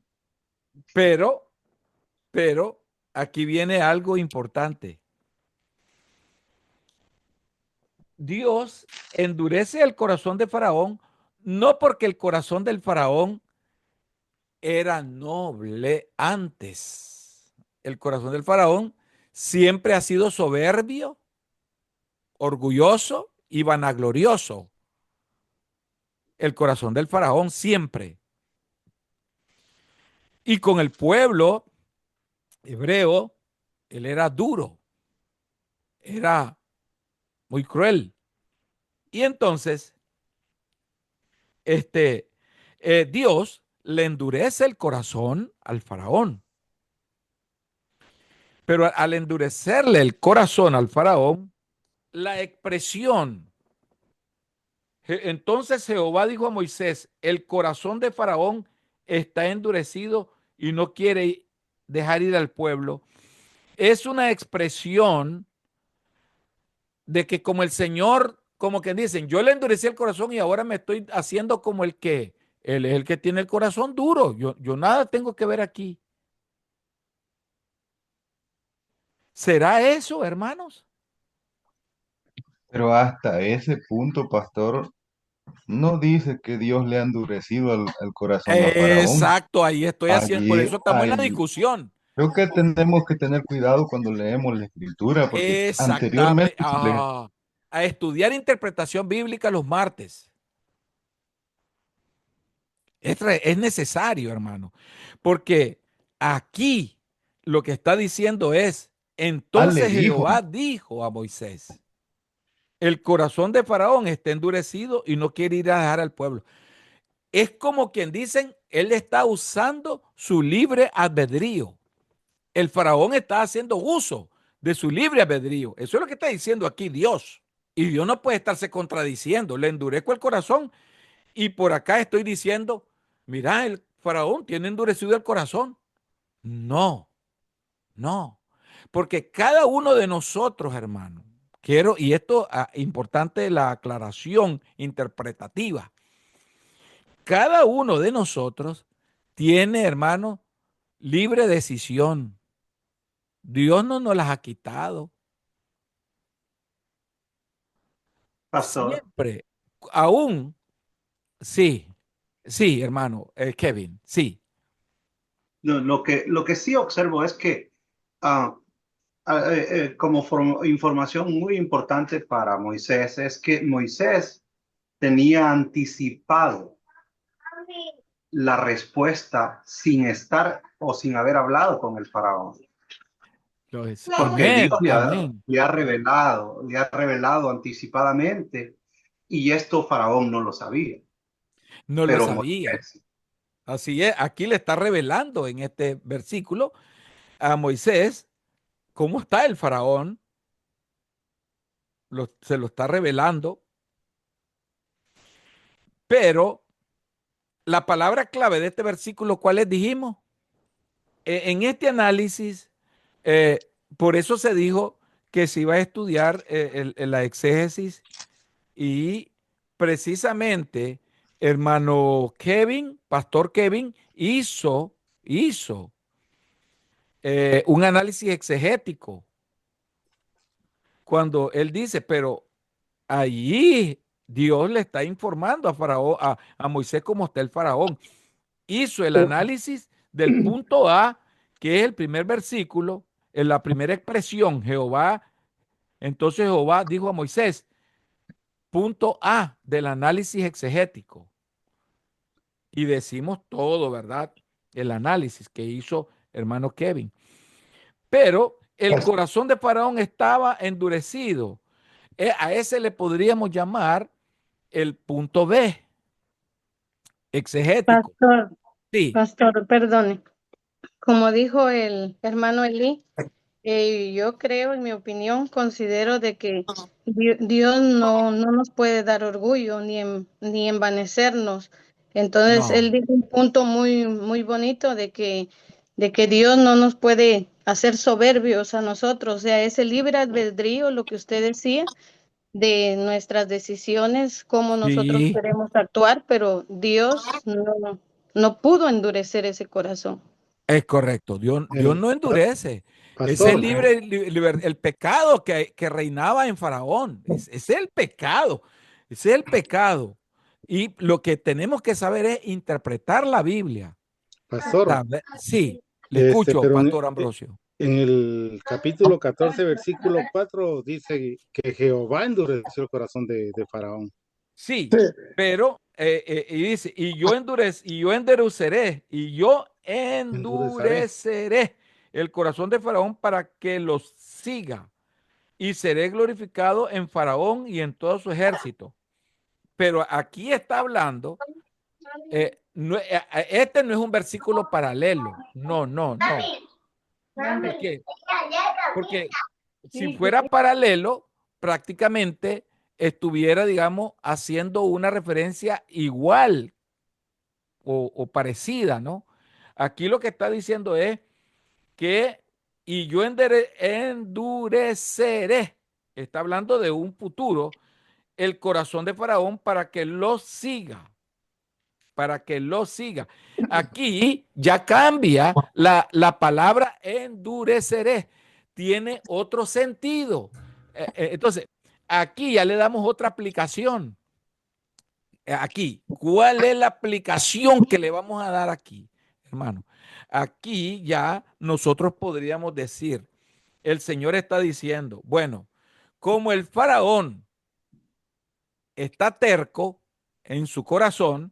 Pero aquí viene algo importante. Dios endurece el corazón de Faraón, no porque el corazón del Faraón era noble antes. El corazón del Faraón siempre ha sido soberbio, orgulloso y vanaglorioso. El corazón del Faraón siempre. Y con el pueblo hebreo, él era duro, era muy cruel. Y entonces, Dios le endurece el corazón al faraón. Pero al endurecerle el corazón al faraón, la expresión, entonces Jehová dijo a Moisés, el corazón de faraón está endurecido y no quiere dejar ir al pueblo. Es una expresión de que como el Señor, como que dicen, yo le endurecí el corazón y ahora me estoy haciendo como el que, él es el que tiene el corazón duro. Yo nada tengo que ver aquí. ¿Será eso, hermanos? Pero hasta ese punto, pastor, no dice que Dios le ha endurecido el corazón a Faraón. Exacto, ahí estoy haciendo, por Allí, eso estamos en la allí. discusión. Creo que tenemos que tener cuidado cuando leemos la escritura, porque Exactamente, anteriormente a estudiar interpretación bíblica los martes. Es necesario, hermano, porque aquí lo que está diciendo es, le entonces dijo, Jehová dijo a Moisés, el corazón de Faraón está endurecido y no quiere ir a dejar al pueblo. Es como quien dicen, él está usando su libre albedrío. El faraón está haciendo uso de su libre albedrío. Eso es lo que está diciendo aquí Dios. Y Dios no puede estarse contradiciendo. Le endurezco el corazón y por acá estoy diciendo, mira, el faraón tiene endurecido el corazón. No, no. Porque cada uno de nosotros, hermano, quiero, y esto importante la aclaración interpretativa. Cada uno de nosotros tiene, hermano, libre decisión. Dios no nos las ha quitado. Pastor. Siempre, aún, sí, hermano, Kevin, sí. No, lo que sí observo es que como información muy importante para Moisés es que Moisés tenía anticipado la respuesta sin estar o sin haber hablado con el faraón. Porque Dios Amén, amén. le ha revelado anticipadamente y esto faraón no lo sabía. No lo Pero sabía. Moisés, Así es, aquí le está revelando en este versículo a Moisés cómo está el faraón. Se lo está revelando. Pero la palabra clave de este versículo, ¿cuál les dijimos? En este análisis, por eso se dijo que se iba a estudiar la exégesis y precisamente hermano Kevin, pastor Kevin, hizo un análisis exegético cuando él dice, pero allí Dios le está informando a Faraón, a Moisés cómo está el faraón. Hizo el análisis del punto A, que es el primer versículo, en la primera expresión, Jehová. Entonces Jehová dijo a Moisés, punto A del análisis exegético. Y decimos todo, ¿verdad? El análisis que hizo hermano Kevin. Pero el corazón de Faraón estaba endurecido. A ese le podríamos llamar el punto B, exegético. Sí. Pastor, perdone. Como dijo el hermano Eli, yo creo, en mi opinión, considero de que Dios no nos puede dar orgullo ni envanecernos. Entonces, No. él dijo un punto muy, muy bonito de que Dios no nos puede hacer soberbios a nosotros. O sea, ese libre albedrío, lo que usted decía, de nuestras decisiones, cómo nosotros Sí, queremos actuar, pero Dios no pudo endurecer ese corazón. es correcto. Dios no endurece. Ese Pastor, libre, el pecado que reinaba en Faraón. Es el pecado. Ese es el pecado. Y lo que tenemos que saber es interpretar la Biblia. pastor, Sí, le escucho, pero Pastor Ambrosio. en el capítulo 14, versículo 4, dice que Jehová endureció el corazón de Faraón. Sí, pero y dice, y yo endureceré el corazón de Faraón para que los siga y seré glorificado en Faraón y en todo su ejército. Pero aquí está hablando, este no es un versículo paralelo, no. ¿Por qué? Porque si fuera paralelo, prácticamente estuviera, digamos, haciendo una referencia igual o parecida, ¿no? Aquí lo que está diciendo es que, y yo endureceré, está hablando de un futuro, el corazón de Faraón para que lo siga, Aquí ya cambia la palabra endureceré, tiene otro sentido. Entonces, aquí ya le damos otra aplicación. Aquí, ¿cuál es la aplicación que le vamos a dar aquí, hermano? Aquí ya nosotros podríamos decir, el Señor está diciendo, bueno, como el faraón está terco en su corazón,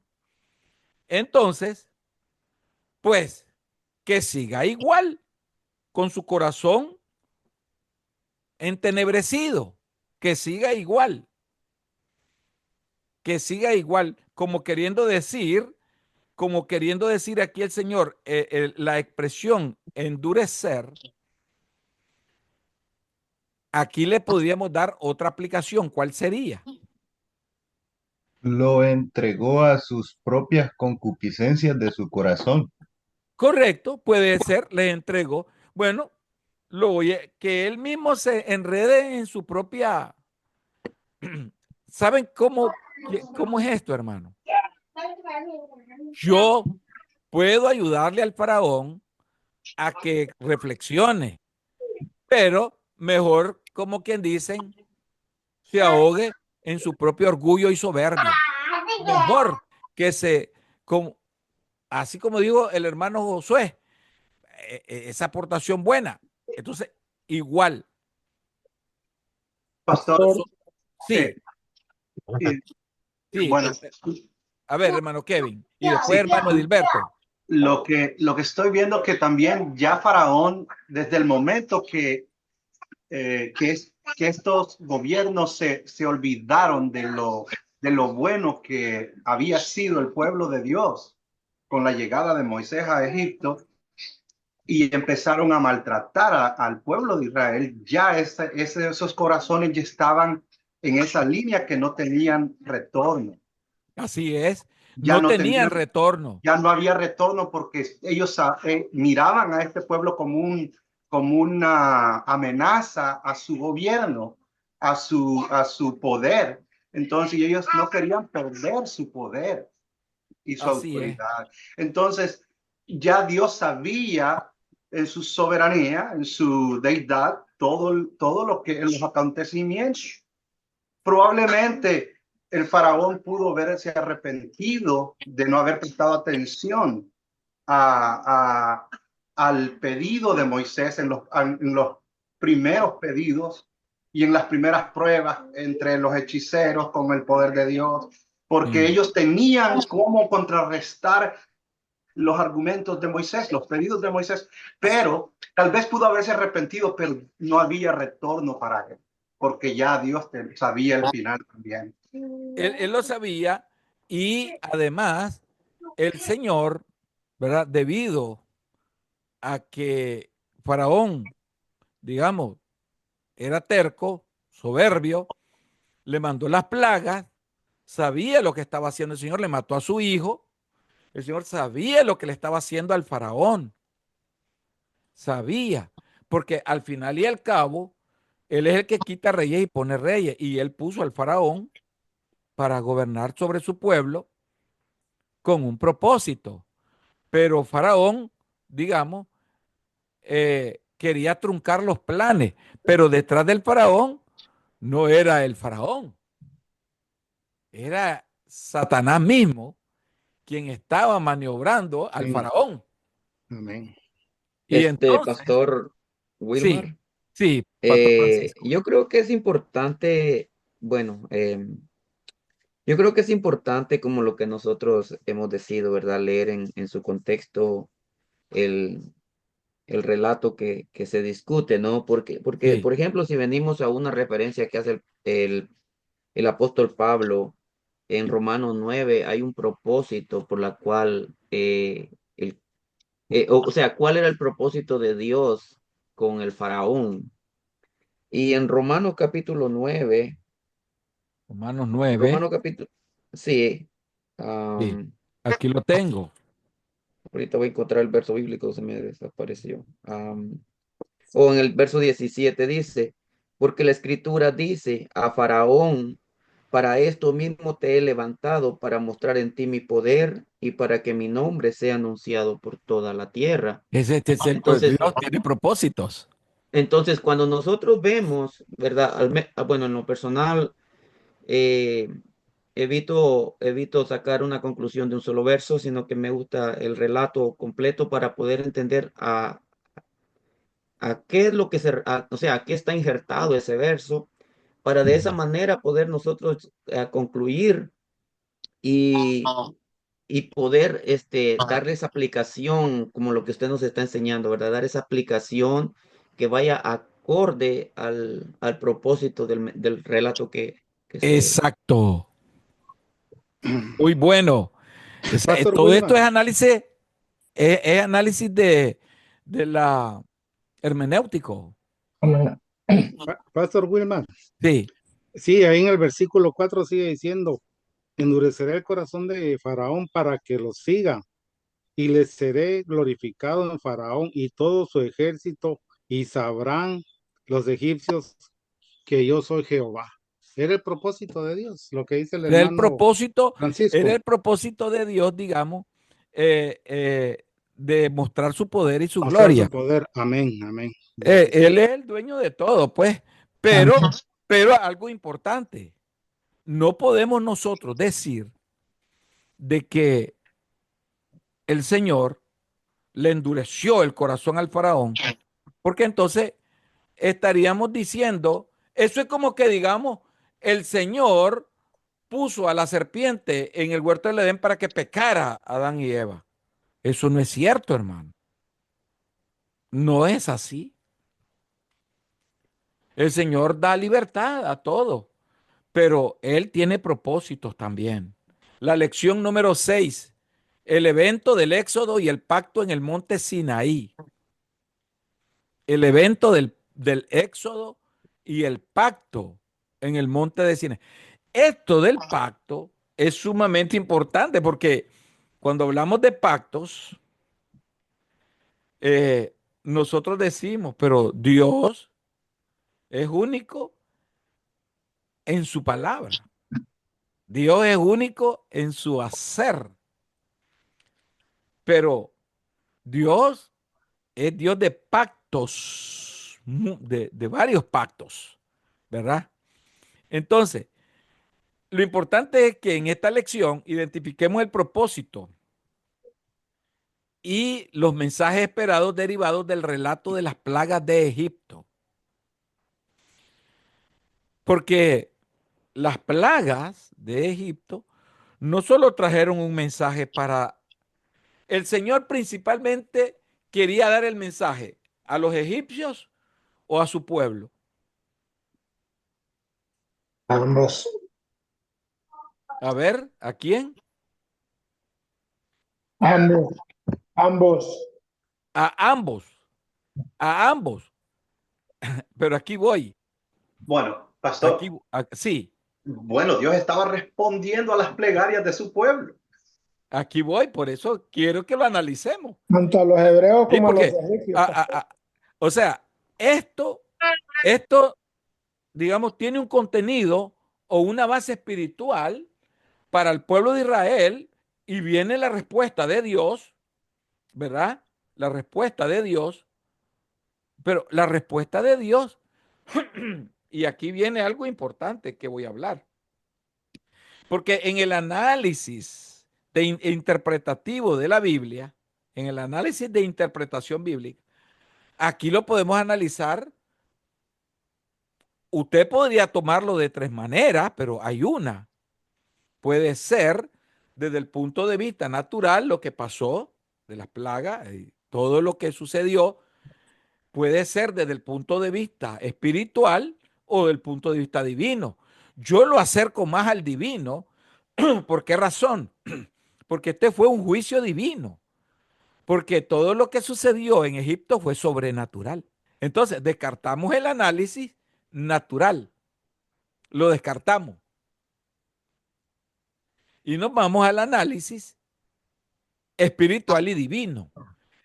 entonces, pues, que siga igual, con su corazón entenebrecido, que siga igual, como queriendo decir aquí el Señor, la expresión endurecer, aquí le podríamos dar otra aplicación. ¿Cuál sería? Lo entregó a sus propias concupiscencias de su corazón. Correcto, puede ser, le entregó. Bueno, que él mismo se enrede en su propia. ¿Saben cómo es esto, hermano? Yo puedo ayudarle al faraón a que reflexione, pero mejor, como quien dicen, se ahogue en su propio orgullo y soberbia. Mejor que así como dijo el hermano Josué, esa aportación buena. Entonces, igual, Pastor, sí, eh, sí. bueno, A ver, hermano Kevin, y después sí, hermano Edilberto. lo que estoy viendo que también ya Faraón, desde el momento que estos gobiernos se olvidaron de lo bueno que había sido el pueblo de Dios con la llegada de Moisés a Egipto y empezaron a maltratar al pueblo de Israel, ya esos corazones ya estaban en esa línea que no tenían retorno. Así es. Ya No no tenían tenían, retorno. ya no había retorno porque ellos miraban a este pueblo como una amenaza a su gobierno, a su poder. Entonces ellos no querían perder su poder y su Así es. autoridad. Entonces ya Dios sabía en su soberanía, en su deidad, todo lo que en los acontecimientos. Probablemente el faraón pudo verse arrepentido de no haber prestado atención al pedido de Moisés en los primeros pedidos y en las primeras pruebas entre los hechiceros con el poder de Dios, porque ellos tenían cómo contrarrestar los argumentos de Moisés, los pedidos de Moisés, pero tal vez pudo haberse arrepentido, pero no había retorno para él, porque ya Dios sabía el final también. Él lo sabía y además el Señor, ¿verdad? Debido a que Faraón, digamos, era terco, soberbio, le mandó las plagas, sabía lo que estaba haciendo el Señor, le mató a su hijo. El Señor sabía lo que le estaba haciendo al faraón. Sabía, porque al final y al cabo, él es el que quita reyes y pone reyes. Y él puso al faraón para gobernar sobre su pueblo con un propósito. Pero faraón, digamos, quería truncar los planes. Pero detrás del faraón no era el faraón, era Satanás mismo quien estaba maniobrando al Sí. faraón. Amén. Y entonces, Pastor sí, Wilmar, sí, Pastor Francisco. yo creo que es importante, bueno, yo creo que es importante como lo que nosotros hemos decidido, ¿verdad? Leer en su contexto el, el relato que se discute, ¿no? Porque, Sí, por ejemplo, si venimos a una referencia que hace el apóstol Pablo en Romanos 9, hay un propósito por la cual, o sea, ¿cuál era el propósito de Dios con el faraón? Y en Romanos capítulo 9, Romanos 9, Romanos capítulo, sí, sí, am, aquí lo tengo. ahorita voy a encontrar el verso bíblico, se me desapareció. O en el verso 17 dice, porque la escritura dice a Faraón, para esto mismo te he levantado, para mostrar en ti mi poder y para que mi nombre sea anunciado por toda la tierra. Dios Entonces, tiene propósitos. cuando nosotros vemos, ¿verdad? Bueno, en lo personal, eh, evito sacar una conclusión de un solo verso, sino que me gusta el relato completo para poder entender a qué es lo que o sea, a qué está injertado ese verso, para de esa manera poder nosotros concluir y, y poder darle esa aplicación como lo que usted nos está enseñando, ¿verdad? Dar esa aplicación que vaya acorde al propósito del relato que se... Exacto. Muy bueno. Pastor Todo esto Wilmar, es análisis de la hermenéutico. Pastor Wilmar, Sí, sí, ahí en el versículo 4 sigue diciendo, endureceré el corazón de Faraón para que lo siga, y le seré glorificado en Faraón y todo su ejército y sabrán los egipcios que yo soy Jehová. Era el propósito de Dios, lo que dice el Era hermano Francisco. el propósito de Dios, digamos, de mostrar su poder y su Mostrar su gloria. poder. Amén, amén. Él es el dueño de todo, pues, pero algo importante, no podemos nosotros decir de que el Señor le endureció el corazón al faraón, porque entonces estaríamos diciendo, eso es como que digamos, el Señor puso a la serpiente en el huerto del Edén para que pecara a Adán y Eva. Eso no es cierto, hermano. No es así. El Señor da libertad a todo, pero Él tiene propósitos también. La lección número 6, el evento del Éxodo y el pacto en el monte Sinaí. El evento del Éxodo y el pacto en el monte de Sinaí. Esto del pacto es sumamente importante porque cuando hablamos de pactos, nosotros decimos, pero Dios es único en su palabra. Dios es único en su hacer. Pero Dios es Dios de pactos, de varios pactos, ¿verdad? Entonces, lo importante es que en esta lección identifiquemos el propósito y los mensajes esperados derivados del relato de las plagas de Egipto. Porque las plagas de Egipto no solo trajeron un mensaje para... El Señor principalmente quería dar el mensaje a los egipcios o a su pueblo. Ambos. A ver, ¿a quién? Ambos. Ambos. A ambos. A ambos. Pero aquí voy. Bueno, pastor. Sí. Bueno, Dios estaba respondiendo a las plegarias de su pueblo. Aquí voy, por eso quiero que lo analicemos. Tanto a los hebreos Sí, como a los porque, egipcios. o sea, esto, digamos, tiene un contenido o una base espiritual para el pueblo de Israel y viene la respuesta de Dios, ¿verdad? La respuesta de Dios, pero la respuesta de Dios, y aquí viene algo importante que voy a hablar, porque en el análisis interpretativo de la Biblia, en el análisis de interpretación bíblica, aquí lo podemos analizar. Usted podría tomarlo de tres maneras, pero hay una. Puede ser desde el punto de vista natural lo que pasó de las plagas y todo lo que sucedió. Puede ser desde el punto de vista espiritual o del punto de vista divino. Yo lo acerco más al divino. ¿Por qué razón? Porque este fue un juicio divino. Porque todo lo que sucedió en Egipto fue sobrenatural. Entonces, descartamos el análisis natural. Lo descartamos. Y nos vamos al análisis espiritual y divino.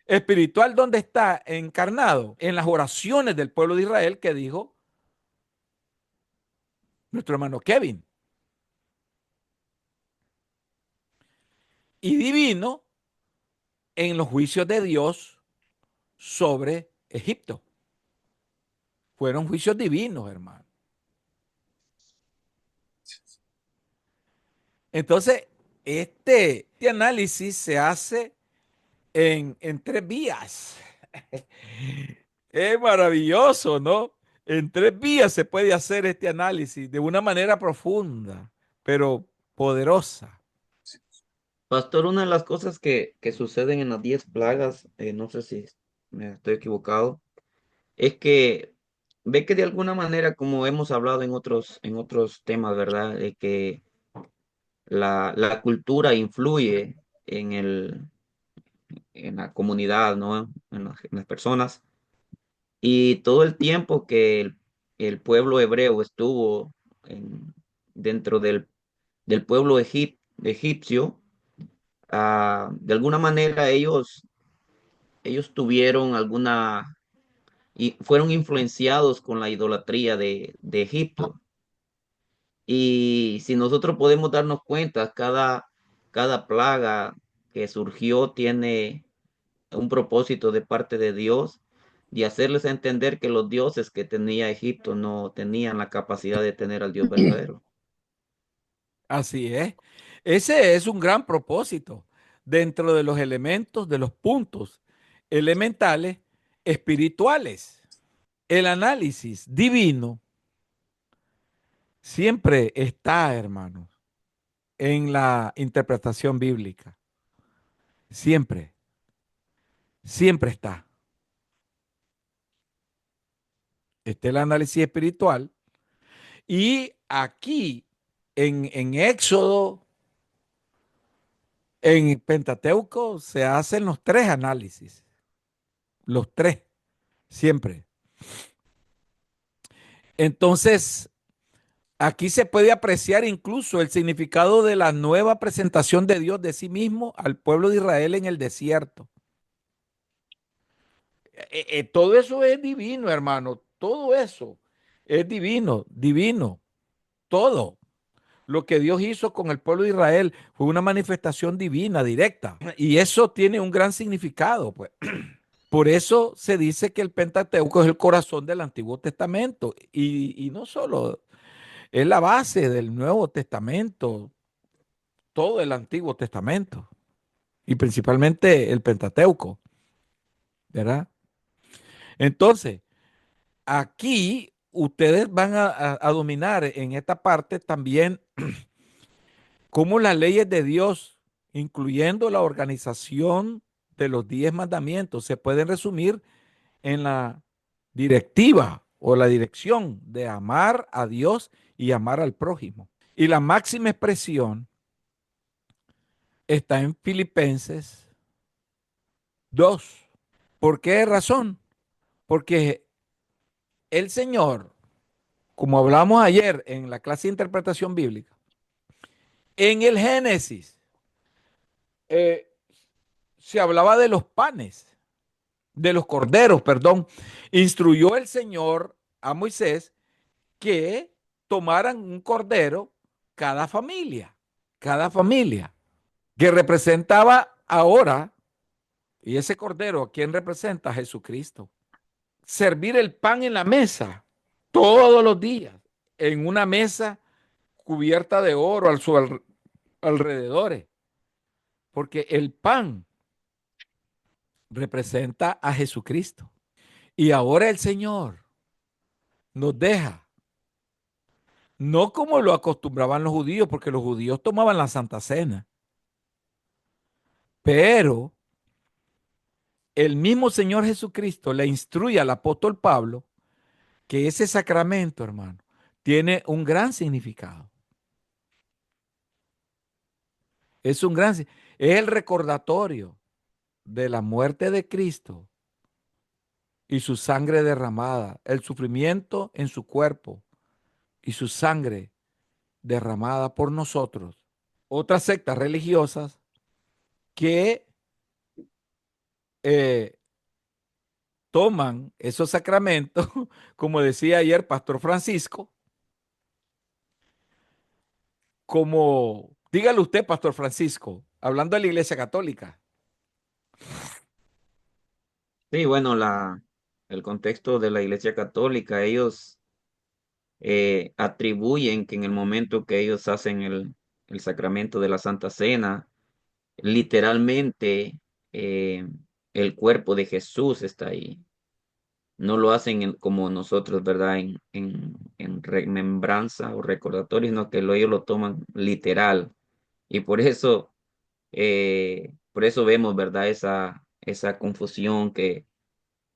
Espiritual, ¿dónde está encarnado? En las oraciones del pueblo de Israel que dijo nuestro hermano Kevin. Y divino en los juicios de Dios sobre Egipto. Fueron juicios divinos, hermano. Entonces, este análisis se hace en tres vías. Es maravilloso, ¿no? En tres vías se puede hacer este análisis de una manera profunda, pero poderosa. Pastor, una de las cosas que suceden en las 10 plagas, no sé si me estoy equivocado, es que ve que de alguna manera, como hemos hablado en otros temas, ¿verdad? Que la cultura influye en la comunidad, ¿no? En las personas. Y todo el tiempo que el pueblo hebreo estuvo dentro del pueblo egipcio, de alguna manera ellos tuvieron y fueron influenciados con la idolatría de Egipto. Y si nosotros podemos darnos cuenta, cada plaga que surgió tiene un propósito de parte de Dios, de hacerles entender que los dioses que tenía Egipto no tenían la capacidad de tener al Dios verdadero. Así es. Ese es un gran propósito dentro de los elementos, de los puntos elementales espirituales. El análisis divino siempre está, hermanos, en la interpretación bíblica. Siempre, siempre está. Está el análisis espiritual. Y aquí, en Éxodo, en Pentateuco, se hacen los tres análisis. Los tres, siempre. Entonces, aquí se puede apreciar incluso el significado de la nueva presentación de Dios de sí mismo al pueblo de Israel en el desierto. Todo eso es divino, hermano. Todo eso es divino, divino. Todo lo que Dios hizo con el pueblo de Israel fue una manifestación divina, directa. Y eso tiene un gran significado, pues. Por eso se dice que el Pentateuco es el corazón del Antiguo Testamento. Y no solo, es la base del Nuevo Testamento, todo el Antiguo Testamento. Y principalmente el Pentateuco, ¿verdad? Entonces, aquí ustedes van a dominar en esta parte también cómo las leyes de Dios, incluyendo la organización de los 10 mandamientos, se pueden resumir en la directiva o la dirección de amar a Dios y amar al prójimo. Y la máxima expresión está en Filipenses 2. ¿Por qué razón? Porque el Señor, como hablamos ayer en la clase de interpretación bíblica, en el Génesis eh, se hablaba de los panes, de los corderos, perdón. Instruyó el Señor a Moisés que tomaran un cordero cada familia, que representaba ahora, y ese cordero, ¿a quién representa? A Jesucristo. Servir el pan en la mesa todos los días, en una mesa cubierta de oro al su alrededores, porque el pan representa a Jesucristo. Y ahora el Señor nos deja, no como lo acostumbraban los judíos, porque los judíos tomaban la Santa Cena, pero el mismo Señor Jesucristo le instruye al apóstol Pablo que ese sacramento, hermano, tiene un gran significado. Es es el recordatorio de la muerte de Cristo y su sangre derramada, el sufrimiento en su cuerpo y su sangre derramada por nosotros. Otras sectas religiosas que eh, toman esos sacramentos, como decía ayer Pastor Francisco, como, dígale usted, Pastor Francisco, hablando de la Iglesia Católica. Sí, bueno, el contexto de la Iglesia Católica, ellos atribuyen que en el momento que ellos hacen el sacramento de la Santa Cena, literalmente eh, el cuerpo de Jesús está ahí. No lo hacen como nosotros, ¿verdad? En remembranza o recordatorio, sino que ellos lo toman literal. Y por eso vemos, ¿verdad? Esa confusión que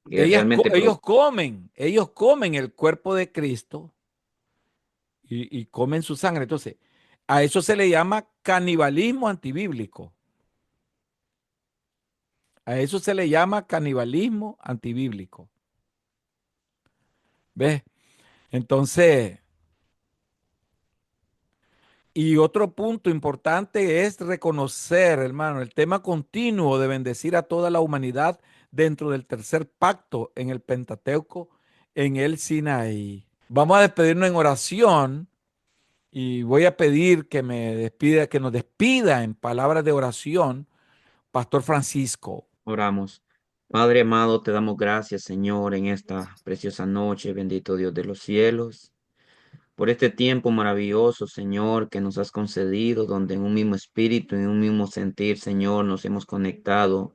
realmente Ellos comen el cuerpo de Cristo y comen su sangre. Entonces, a eso se le llama canibalismo antibíblico. A eso se le llama canibalismo antibíblico. ¿Ves? Entonces, y otro punto importante es reconocer, hermano, el tema continuo de bendecir a toda la humanidad dentro del tercer pacto en el Pentateuco, en el Sinaí. Vamos a despedirnos en oración y voy a pedir que nos despida en palabras de oración, Pastor Francisco. Oramos. Padre amado, te damos gracias, Señor, en esta preciosa noche, bendito Dios de los cielos, por este tiempo maravilloso, Señor, que nos has concedido, donde en un mismo espíritu, en un mismo sentir, Señor, nos hemos conectado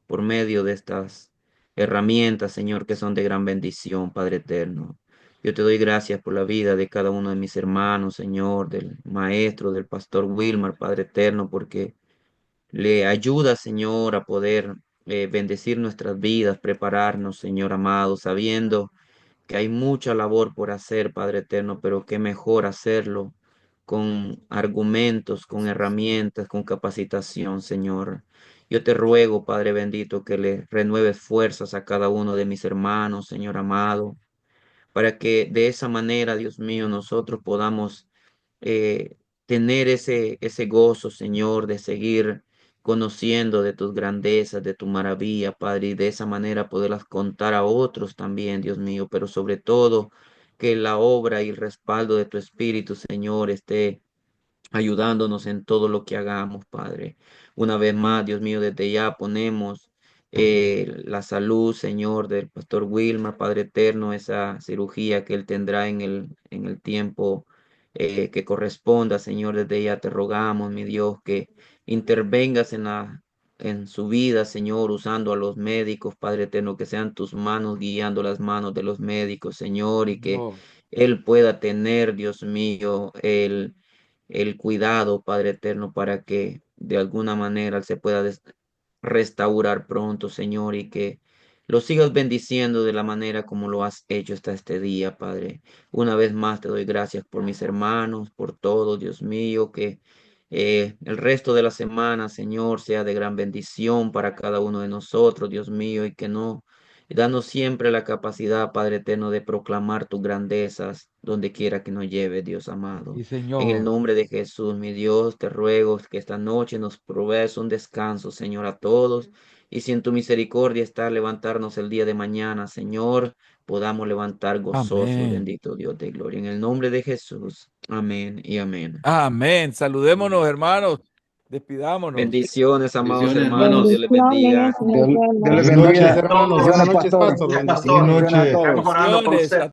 por medio de estas herramientas, Señor, que son de gran bendición, Padre eterno. Yo te doy gracias por la vida de cada uno de mis hermanos, Señor, del maestro, del pastor Wilmar, Padre eterno, porque le ayuda, Señor, a poder bendecir nuestras vidas, prepararnos, Señor amado, sabiendo que hay mucha labor por hacer, Padre eterno, pero qué mejor hacerlo con argumentos, con herramientas, con capacitación, Señor. Yo te ruego, Padre bendito, que le renueves fuerzas a cada uno de mis hermanos, Señor amado, para que de esa manera, Dios mío, nosotros podamos tener ese gozo, Señor, de seguir conociendo de tus grandezas, de tu maravilla, Padre, y de esa manera poderlas contar a otros también, Dios mío, pero sobre todo que la obra y el respaldo de tu Espíritu, Señor, esté ayudándonos en todo lo que hagamos, Padre. Una vez más, Dios mío, desde ya ponemos la salud, Señor, del pastor Wilmar, Padre eterno, esa cirugía que él tendrá en el tiempo que corresponda, Señor, desde ya te rogamos, mi Dios, que intervengas en su vida, Señor, usando a los médicos, Padre eterno, que sean tus manos guiando las manos de los médicos, Señor, y que él pueda tener, Dios mío, el cuidado, Padre eterno, para que de alguna manera Él se pueda restaurar pronto, Señor, y que lo sigas bendiciendo de la manera como lo has hecho hasta este día, Padre. Una vez más te doy gracias por mis hermanos, por todo, Dios mío, que el resto de la semana, Señor, sea de gran bendición para cada uno de nosotros, Dios mío, y que no danos siempre la capacidad, Padre eterno, de proclamar tus grandezas donde quiera que nos lleve, Dios amado. Sí, En el Señor. nombre de Jesús, mi Dios, te ruego que esta noche nos provees un descanso, Señor, a todos. Y si en tu misericordia está levantarnos el día de mañana, Señor, podamos levantar gozosos, Amén. bendito Dios de gloria. En el nombre de Jesús. Amén y amén. Amén. Saludémonos, hermanos. Despidámonos. Bendiciones, amados Bendiciones, hermanos. Dios les bendiga. Bendiciones, nos Dios les vemos. bendiga, Buenas noches. hermanos. Bendiciones, Buenas noches, pastor. pastor. Pastor. Bendiciones. Buenas noches. Estamos orando por Bendiciones usted. a